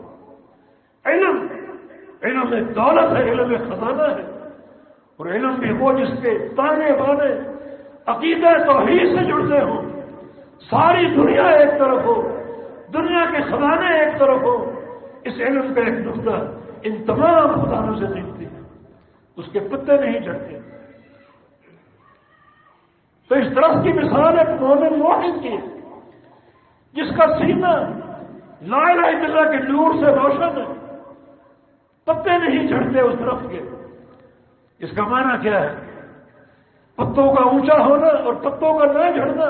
علم ایک دولت ہے، علم ایک خزانہ ہے، اور علم بھی وہ جس کے تانے بانے عقیدہ توحید سے جڑتے ہوں۔ ساری دنیا ایک طرف ہو، دنیا کے خزانے ایک طرف ہو، اس علم کا ایک نقطہ ان تمام خزانوں سے قیمتی ہے، اس کے پتے نہیں جھڑتے۔ تو اس درخت کی مثال ایک مومن موحد کی ہے جس کا سینہ لا الہ الا اللہ کے نور سے روشن ہے، پتے نہیں جھڑتے اس درخت کے۔ اس کا معنی کیا ہے؟ پتوں کا اونچا ہونا اور پتوں کا نہ جھڑنا۔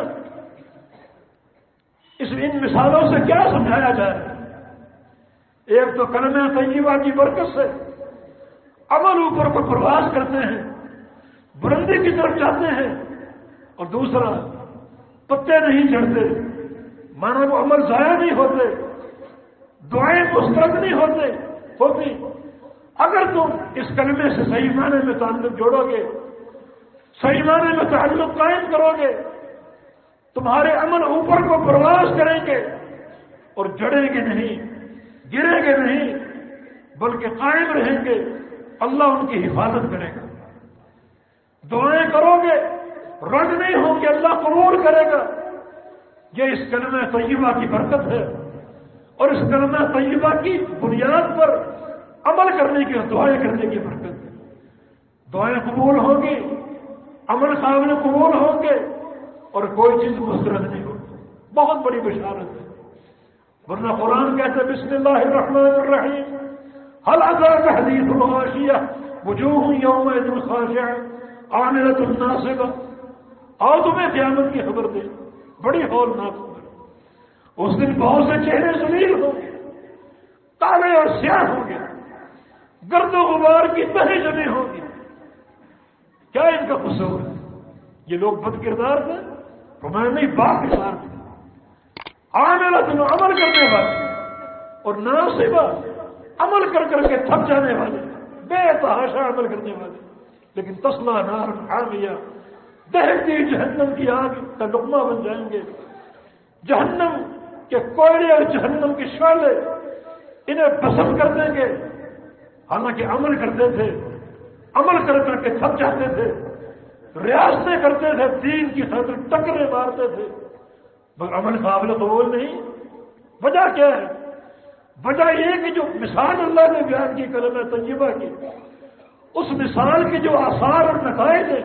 ان مثالوں سے کیا سمجھایا جائے؟ ایک تو کلمہ طیبہ کی برکت سے عمل اوپر کو پرواز کرتے ہیں، بلندی کی طرف جاتے ہیں، اور دوسرا پتے نہیں جھڑتے، مانا وہ عمل ضائع نہیں ہوتے، دعائیں مسترد نہیں ہوتی۔ اگر تم اس کلمے سے صحیح معنی میں تعلق جوڑو گے، صحیح معنی میں تعلق قائم کرو گے، تمہارے عمل اوپر کو پرواز کریں گے اور جڑیں گے نہیں، گریں گے نہیں، بلکہ قائم رہیں گے۔ اللہ ان کی حفاظت کرے گا۔ دعائیں کرو گے، رد نہیں ہوں گے، اللہ قبول کرے گا۔ یہ اس کلمہ طیبہ کی برکت ہے، اور اس کلمہ طیبہ کی بنیاد پر عمل کرنے کی اور دعائیں کرنے کی برکت ہے۔ دعائیں قبول ہوں گی، عمل قابل قبول ہوں گے، اور کوئی چیز مسترد نہیں ہوگی۔ بہت بڑی بشارت ہے، ورنہ قرآن کہتے ہیں بسم اللہ الرحمن الرحیم هل أتاك حديث الغاشية وجوه يومئذ خاشعة عاملة ناصبة۔ آؤ تمہیں قیامت کی خبر دے، بڑی ہولناک خبر۔ اس دن بہت سے چہرے ذلیل ہوں گے، کالے اور سیاہ ہوں گے، گرد و غبار کی تہیں جمع ہوں گی۔ کیا ان کا قصور ہے؟ یہ لوگ بد کردار تھے؟ فرمایا نہیں، با کردار تھے۔ عاملۃ، عمل کرنے والے، اور ناصبہ، عمل کر کر کے تھک جانے والے، بے تحاشا عمل کرنے والے، لیکن تصلا نار حامیہ، دہتی جہنم کی آگ کا لقمہ بن جائیں گے۔ جہنم کے کوئلے اور جہنم کے شعلے انہیں پسند کر دیں گے، حالانکہ عمل کرتے تھے، عمل کر کر کے تھک جاتے تھے، ریاستیں کرتے تھے، دین کی خاطر ٹکرے مارتے تھے، مگر عمل قابل قبول نہیں۔ وجہ کیا ہے؟ وجہ یہ کہ جو مثال اللہ نے بیان کی کلمہ طیبہ کی، اس مثال کے جو آثار اور نتائج ہیں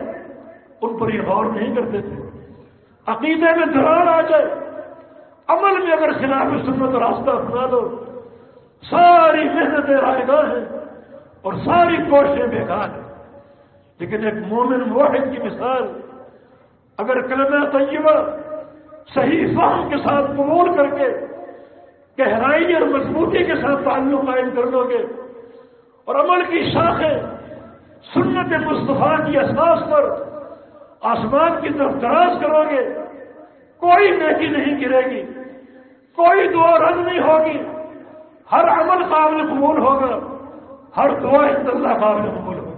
ان پر یہ غور نہیں کرتے تھے۔ عقیدے میں دراڑ آ جائے، عمل میں اگر خلاف سنت راستہ اپنا لو، ساری محنتیں رائے گاہ ہیں اور ساری کوششیں بیکار ہیں۔ لیکن ایک مومن موحد کی مثال اگر کلمہ طیبہ صحیح فہم کے ساتھ قبول کر کے گہرائی اور مضبوطی کے ساتھ تعلق قائم کر لو گے، اور عمل کی شاخیں سنت مصطفیٰ کی اساس پر آسمان کی طرف دراز کرو گے، کوئی نیکی نہیں گرے گی، کوئی دعا رد نہیں ہوگی، ہر عمل قابل قبول ہوگا، ہر دعا عند اللہ قابل قبول ہوگی۔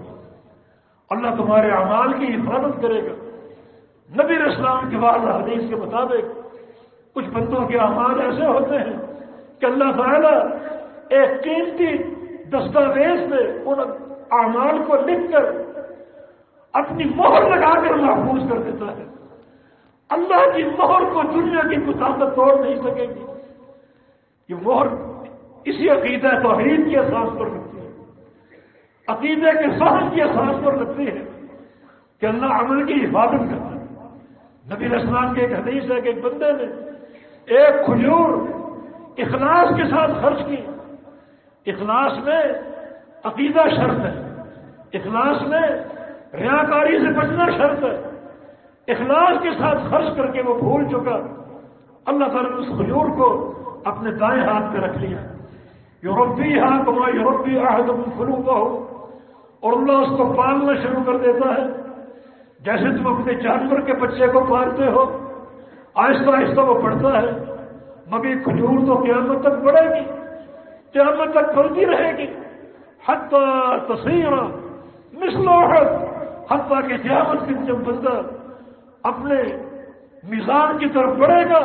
اللہ تمہارے اعمال کی حفاظت کرے گا۔ نبی علیہ السلام کے بعد حدیث کے مطابق کچھ بندوں کے اعمال ایسے ہوتے ہیں کہ اللہ تعالیٰ ایک قیمتی دستاویز میں ان اعمال کو لکھ کر اپنی مہر لگا کر محفوظ کر دیتا ہے۔ اللہ کی مہر کو دنیا کی کوئی طاقت توڑ نہیں سکے گی۔ یہ مہر اسی عقیدہ توحید کی اساس پر لگتی ہے، عقیدے کے فہم کی اساس پر لگتی ہے کہ اللہ عمل کی حفاظت کرتا ہے۔ نبی علیہ السلام کی ایک حدیث ہے کہ ایک بندے نے ایک کھجور اخلاص کے ساتھ خرچ کی۔ اخلاص میں عقیدہ شرط ہے، اخلاص میں ریاکاری سے بچنا شرط ہے۔ اخلاص کے ساتھ خرچ کر کے وہ بھول چکا، اللہ تعالیٰ نے اس کھجور کو اپنے دائیں ہاتھ پہ رکھ لیا۔ یربیھا کما یربی احدکم فلوہ، اور اللہ اس کو پالنا شروع کر دیتا ہے جیسے تم اپنے جانور کے بچے کو پالتے ہو۔ آہستہ آہستہ وہ بڑھتا ہے، مگر کھجور تو قیامت تک بڑھے گی، قیامت تک پھلتی رہے گی، حتیٰ تصیر مثل احد، حتیٰ کہ قیامت کے جب بندہ اپنے میزان کی طرف بڑھے گا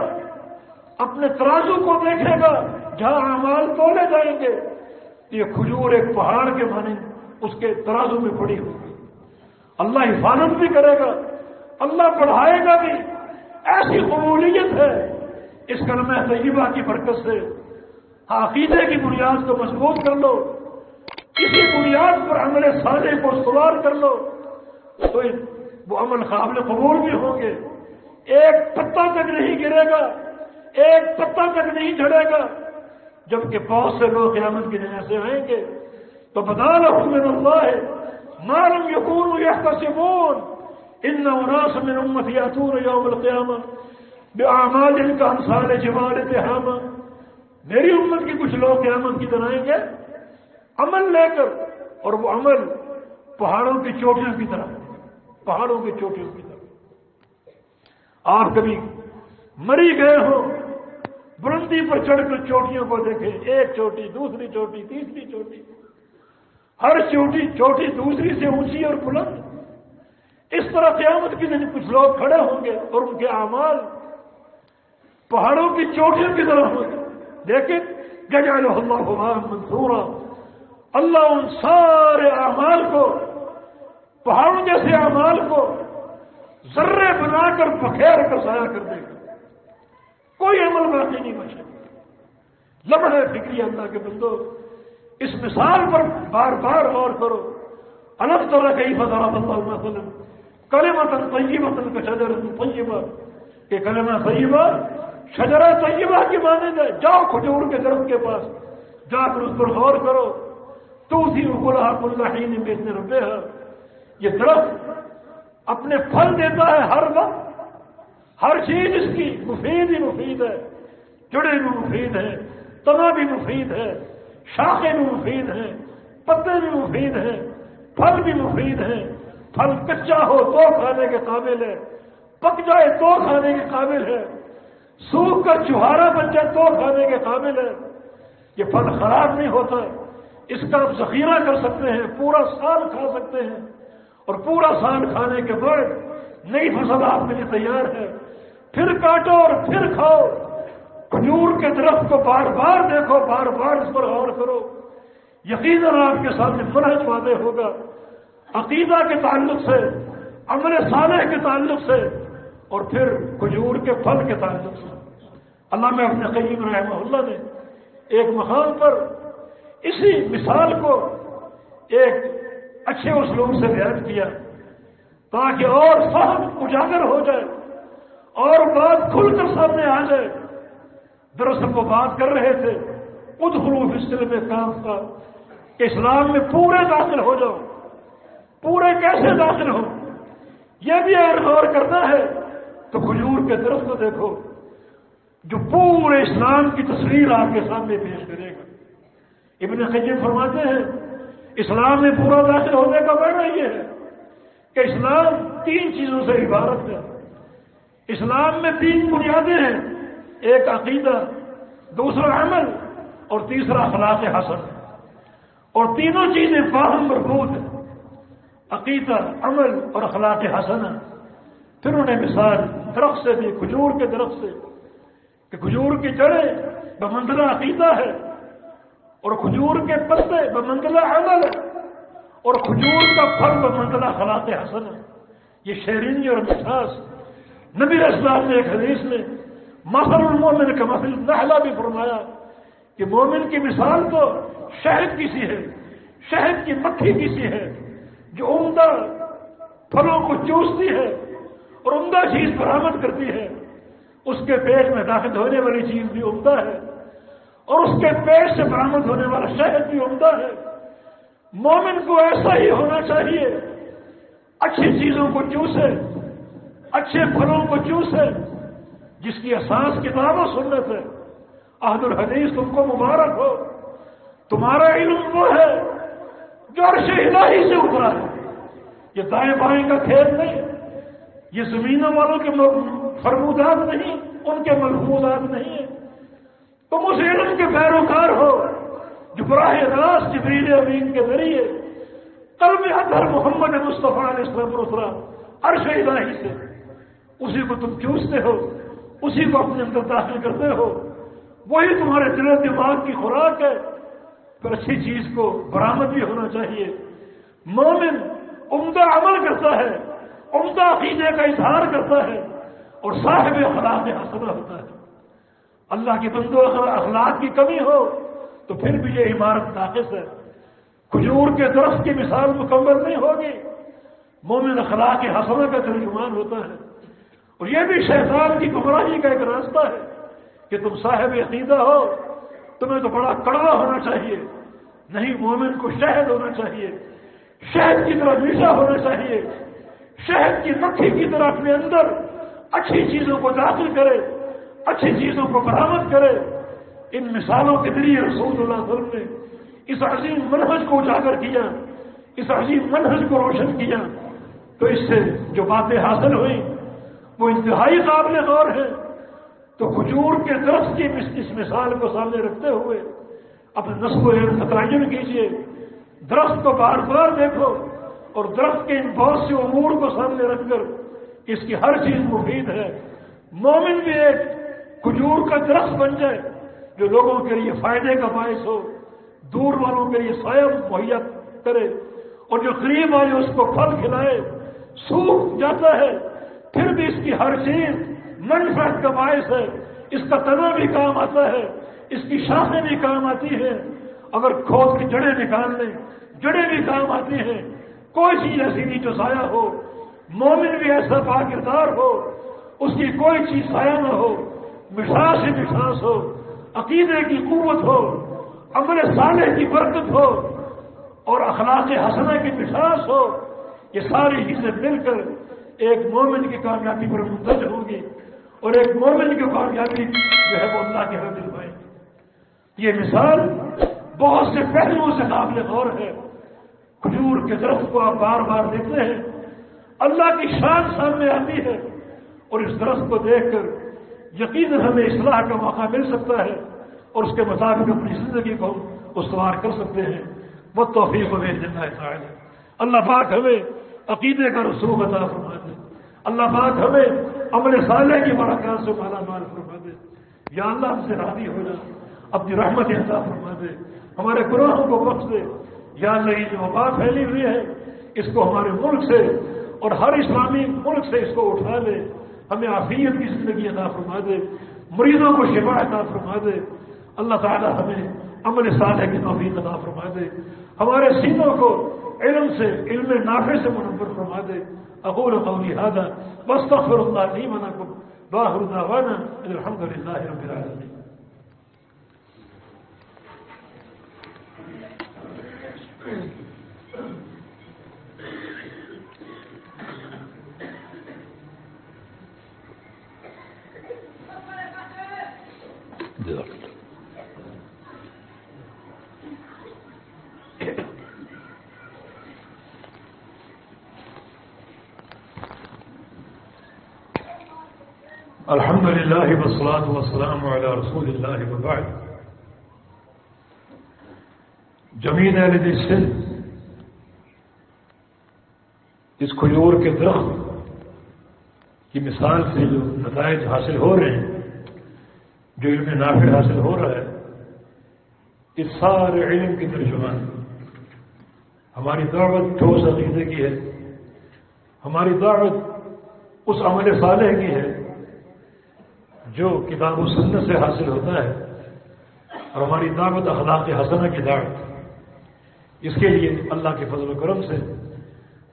اپنے ترازو کو دیکھے گا جہاں اعمال تولے جائیں گے یہ کھجور ایک پہاڑ کے مانند اس کے ترازو میں پڑی ہوگی. اللہ حفاظت بھی کرے گا، اللہ بڑھائے گا بھی. ایسی قبولیت ہے اس کلمہ طیبہ کی برکت سے. عقیدے کی بنیاد کو مضبوط کر لو، اسی بنیاد پر عمل صالح کو استوار کر لو تو وہ عمل قابل قبول بھی ہوں گے. ایک پتا تک نہیں گرے گا، ایک پتا تک نہیں جھڑے گا، جبکہ بہت سے لوگ قیامت کی دنیا سے آئیں گے تو بتا لهم من اللہ ما لم يكونوا يحتسبون ان اناس من امتی یاتون یوم القیامہ باعمال کامثال جبال تہامہ. میری امت کے کچھ لوگ قیامت کی دن آئیں گے عمل لے کر، اور وہ عمل پہاڑوں کی چوٹیوں کی طرح، پہاڑوں کی چوٹیوں کی طرح. آپ کبھی مری گئے ہو، بلندی پر چڑھ کر چوٹیوں کو دیکھیں، ایک چوٹی، دوسری چوٹی، تیسری چوٹی، ہر چوٹی دوسری سے اونچی اور بلند. اس طرح قیامت کے دن کچھ لوگ کھڑے ہوں گے اور ان کے اعمال پہاڑوں کی چوٹیوں کی طرح ہوں گے. لیکن یجعلہ اللہ ہباء منثورا، اللہ ان سارے اعمال کو، پہاڑوں جیسے اعمال کو ذرے بنا کر بکھیر کر ضائع کر دے گا. کوئی عمل باقی نہیں بچے. لمحہ فکری اللہ کے بندو اس مثال پر بار بار غور کرو. الم تر کیف ضرب اللہ مثلا کلمۃ طیبۃ کشجرۃ طیبہ، کہ کلمہ طیبہ شجرہ طیبہ کی مانند ہے. جاؤ کھجور کے درخت کے پاس جا کر اس پر غور کرو. تؤتی اکلھا کل حین باذن ربھا، یہ درخت اپنے پھل دیتا ہے ہر وقت، ہر چیز اس کی مفید ہی مفید ہے. جڑے بھی مفید ہیں، تنا بھی مفید ہے، شاخیں بھی مفید ہیں، پتے بھی مفید ہیں، پھل بھی مفید ہیں. پھل کچا ہو تو کھانے کے قابل ہے، پک جائے تو کھانے کے قابل ہے، سوکھ کر چوہارا بن جائے تو کھانے کے قابل ہے. یہ پھل خراب نہیں ہوتا، اس کا آپ ذخیرہ کر سکتے ہیں، پورا سال کھا سکتے ہیں، اور پورا سال کھانے کے بعد نئی فصل آپ کے لیے تیار ہے. پھر کاٹو اور پھر کھاؤ. کھجور کے درخت کو بار بار دیکھو، بار بار اس پر غور کرو. یقیناً آپ کے سامنے منہج واضح ہوگا، عقیدہ کے تعلق سے، عمل صالح کے تعلق سے، اور پھر کھجور کے پھل کے تعلق سے. علامہ ابن قیم رحمہ اللہ نے ایک مقام پر اسی مثال کو ایک اچھے اسلوب سے بیان کیا تاکہ اور فہم اجاگر ہو جائے اور بات کھل کر سامنے آ جائے. دراصل وہ بات کر رہے تھے ادخلوا فی السلم کافہ، کہ اسلام میں پورے داخل ہو جاؤ. پورے کیسے داخل ہو یہ بھی اگر غور کرنا ہے تو کھجور کے درخت کو دیکھو جو پورے اسلام کی تصویر آپ کے سامنے پیش کرے گا. ابن قیم فرماتے ہیں اسلام میں پورا داخل ہونے کا معنی یہ ہے کہ اسلام 3 چیزوں سے عبارت ہے. اسلام میں 3 بنیادیں ہیں، ایک عقیدہ، دوسرا عمل، اور تیسرا اخلاق حسن. اور تینوں چیزیں باہم مربوط ہیں، عقیدہ، عمل اور اخلاق حسنہ. پھر انہیں مثال درخت سے دی، کھجور کے درخت سے، کہ کھجور کی جڑیں بمنزلہ عقیدہ ہے، اور کھجور کے پتے بمنزلہ عمل ہے، اور کھجور کا پھل بمنزلہ اخلاق حسنہ. یہ شیرینی اور مٹھاس. نبی علیہ السلام نے ایک حدیث میں مثل المومن کمثل النحلہ بھی فرمایا کہ مومن کی مثال تو شہد کی سی ہے، شہد کی مکھی کی سی ہے جو عمدہ پھلوں کو چوستی ہے اور عمدہ چیز برآمد کرتی ہے. اس کے پیٹ میں داخل ہونے والی چیز بھی عمدہ ہے اور اس کے پیٹ سے برآمد ہونے والا شہد بھی عمدہ ہے. مومن کو ایسا ہی ہونا چاہیے، اچھی چیزوں کو چوسے، اچھے پھلوں کو چوسے، جس کی اساس کتاب و سنت ہے. عہد الحدیث تم کو مبارک ہو، تمہارا علم وہ ہے جو عرش الہی سے اترا ہے. یہ دائیں بائیں کا کھیل نہیں، یہ زمینوں والوں کے فرمودات نہیں، ان کے ملفوظات نہیں ہیں. تم اس علم کے پیروکار ہو جو براہ راست جبریل امین کے ذریعے قلب اطہر محمد مصطفیٰ علیہ السلام پر اترا عرش الہی سے. اسی کو تم چوستے ہو، اسی کو اپنے اندر داخل کرتے ہو، وہی تمہارے دل و دماغ کی خوراک ہے، پھر اچھی چیز کو برآمد بھی ہونا چاہیے۔ مومن عمدہ عمل کرتا ہے، عمدہ عقیدے کا اظہار کرتا ہے اور صاحب اخلاق حسنہ ہوتا ہے۔ اللہ کے بندوں اخلاق کی کمی ہو تو پھر بھی یہ عمارت ناقص ہے۔ کھجور کے درخت کی مثال مکمل نہیں ہوگی، مومن اخلاق حسنہ کا ترجمان ہوتا ہے۔ اور یہ بھی شیطان کی گمراہی کا ایک راستہ ہے کہ تم صاحب عقیدہ ہو، تمہیں تو بڑا کڑوا ہونا چاہیے۔ نہیں، مومن کو شہد ہونا چاہیے، شہد کی طرح میٹھا ہونا چاہیے، شہد کی مکھی کی طرح اپنے اندر اچھی چیزوں کو داخل کرے، اچھی چیزوں کو برآمد کرے۔ ان مثالوں کے ذریعے رسول اللہ صلی اللہ علیہ وسلم نے اس عظیم منہج کو اجاگر کیا، اس عظیم منہج کو روشن کیا، تو اس سے جو باتیں حاصل ہوئیں وہ انتہائی قابل غور ہے۔ تو کھجور کے درخت کی اس مثال کو سامنے رکھتے ہوئے اپنے نسب و علم کا تعین کیجیے، درخت کو بار بار دیکھو اور درخت کے ان بہت سے امور کو سامنے رکھ کر اس کی ہر چیز مفید ہے۔ مومن بھی ایک کھجور کا درخت بن جائے جو لوگوں کے لیے فائدے کا باعث ہو، دور والوں کے لیے سایہ مہیا کرے، اور جو قریب آئے اس کو پھل کھلائے۔ سوکھ جاتا ہے پھر بھی اس کی ہر چیز منفعت کا باعث ہے، اس کا تنا بھی کام آتا ہے، اس کی شاخیں بھی کام آتی ہیں، اگر کھود کی جڑیں نکال لیں جڑیں بھی کام آتی ہیں۔ کوئی چیز ایسی نہیں جو سایہ ہو، مومن بھی ایسا پاکردار ہو اس کی کوئی چیز سایہ نہ ہو، مٹھاس ہی مٹھاس ہو، عقیدے کی قوت ہو، عمل صالح کی برکت ہو اور اخلاق حسنہ کی مٹھاس ہو۔ یہ ساری چیزیں مل کر ایک مومن کی کامیابی پر منتج ہوگی، اور ایک مومن کی کامیابی جو ہے وہ اللہ کے ہاں مل پائے گی۔ یہ مثال بہت سے پہلوؤں سے قابل غور ہے۔ کھجور کے درخت کو آپ بار بار دیکھتے ہیں، اللہ کی شان سامنے آتی ہے، اور اس درخت کو دیکھ کر یقیناً ہمیں اصلاح کا موقع مل سکتا ہے اور اس کے مطابق اپنی زندگی کو استوار کر سکتے ہیں۔ وہ توفیق و اللہ تعالی۔ اللہ پاک ہمیں عقیدے کا رسوخ عطا فرما دے، اللہ پاک ہمیں عمل صالح کی برکات سے مالا مال فرما دے۔ یا اللہ ہم سے راضی ہو جا، اپنی رحمت عطا فرما دے، ہمارے گناہوں کو بخش دے۔ یا اللہ یہ جو وبا پھیلی ہوئی ہے اس کو ہمارے ملک سے اور ہر اسلامی ملک سے اس کو اٹھا لے، ہمیں عافیت کی زندگی عطا فرما دے، مریضوں کو شفا عطا فرما دے۔ اللہ تعالی ہمیں عمل صالح کی توفیق عطا فرما دے، ہمارے سینوں کو علم سے، علم نافع سے منور فرما دے۔ اقول قولی ھذا واستغفر اللہ لی ولکم وآخر دعوانا ان الحمد للہ رب العالمین۔ الحمد للہ والصلاة والسلام علی رسول اللہ وبعد۔ جمیل اہل سندھ اس کھجور کے درخت کی مثال سے جو نتائج حاصل ہو رہے ہیں، جو علم نافع حاصل ہو رہا ہے، اس سارے علم کی ترجمان ہماری دعوت ٹھوس عقیدے کی ہے، ہماری دعوت اس عمل صالح کی ہے جو کتاب و سنت سے حاصل ہوتا ہے، اور ہماری دعوت اخلاق حسنہ کی دعوت۔ اس کے لیے اللہ کے فضل و کرم سے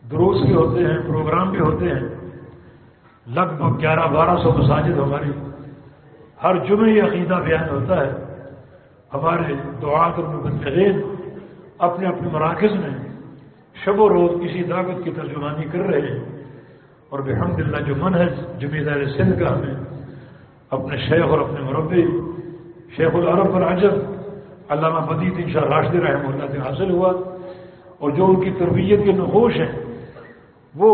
دروس بھی ہوتے ہیں، پروگرام بھی ہوتے ہیں، لگ بھگ 1100-1200 مساجد ہماری، ہر جمعے یہ عقیدہ بیان ہوتا ہے۔ ہمارے دعات اور مبلغین اپنے اپنے مراکز میں شب و روز اسی دعوت کی ترجمانی کر رہے ہیں، اور بحمدللہ جو منہج جمیل اہل سندھ کا ہمیں اپنے شیخ اور اپنے مربی شیخ العرب والعجم علامہ بدیع دین شاہ راشدی رحمہ اللہ سے حاصل ہوا، اور جو ان کی تربیت کے نقوش ہیں وہ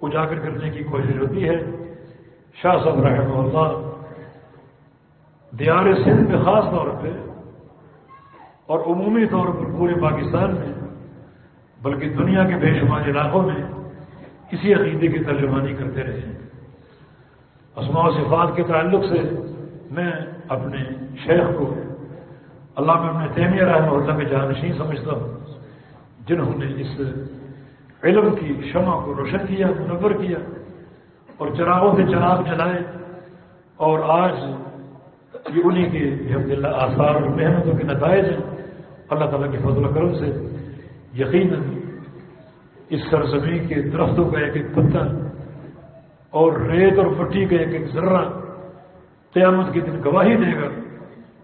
اجاگر کرنے کی کوشش ہوتی ہے۔ شاہ صاحب رحمہ اللہ دیار سندھ میں خاص طور پہ اور عمومی طور پر پورے پاکستان میں بلکہ دنیا کے بے شمار علاقوں میں اسی عقیدے کی ترجمانی کرتے رہے ہیں۔ اسماء و صفات کے تعلق سے میں اپنے شیخ کو علامہ ابن تیمیہ رحمہ اللہ کے جانشین سمجھتا ہوں، جنہوں نے اس علم کی شمع کو روشن کیا، منور کیا اور چراغوں سے چراغ جلائے، اور آج یہ انہی کے الحمدللہ آثار اور محنتوں کے نتائج ہیں۔ اللہ تعالیٰ کے فضل و کرم سے یقیناً اس سرزمین کے درختوں کا ایک ایک پتا اور ریت اور مٹی کا ایک ایک ذرہ قیامت کے دن گواہی دے گا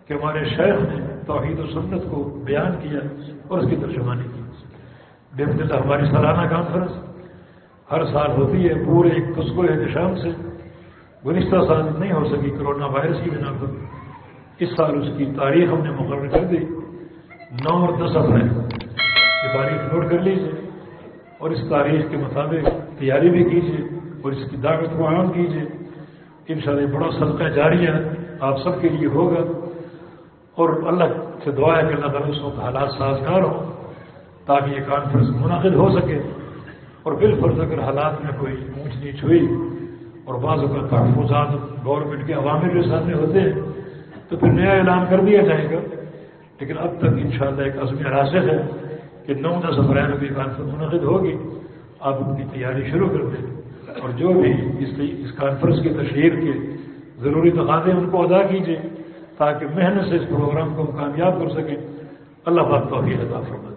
کہ ہمارے شیخ نے توحید و سنت کو بیان کیا اور اس کی ترجمانی کی۔ الحمدللہ ہماری سالانہ کانفرنس ہر سال ہوتی ہے پورے ایک قصبے احتشام سے، گزشتہ سال نہیں ہو سکی کرونا وائرس کی بنا پر، اس سال اس کی تاریخ ہم نے مقرر کر دی 9 اور 10 اپریل، یہ تاریخ نوٹ کر لیجیے اور اس تاریخ کے مطابق تیاری بھی کیجیے اور اس کی دعوت کو عام کیجیے۔ انشاءاللہ بڑا صدقہ جاریہ آپ سب کے لیے ہوگا، اور اللہ سے دعا ہے کہ اللہ تعالیٰ اس وقت حالات سازگار ہوں تاکہ یہ کانفرنس منعقد ہو سکے، اور بالفرض اگر حالات میں کوئی اونچ نیچ ہوئی اور بعض اوقات تحفظات گورنمنٹ کے عوامل کے سامنے ہوتے ہیں تو پھر نیا اعلان کر دیا جائے گا، لیکن اب تک انشاءاللہ ایک عزم راسخ ہے کہ 9-10 اپریل کو یہ کانفرنس منعقد ہوگی۔ آپ ان کی تیاری شروع کر دیں اور جو بھی اس کانفرنس کی تشہیر کے ضروری تقاضے ان کو ادا کیجیے تاکہ محنت سے اس پروگرام کو ہم کامیاب کر سکیں۔ اللہ پاک توفیق عطا فرمائے۔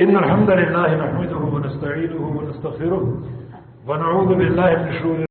ان الحمد للہ نحمده ونستعینه ونستغفره ونعوذ باللہ من شرور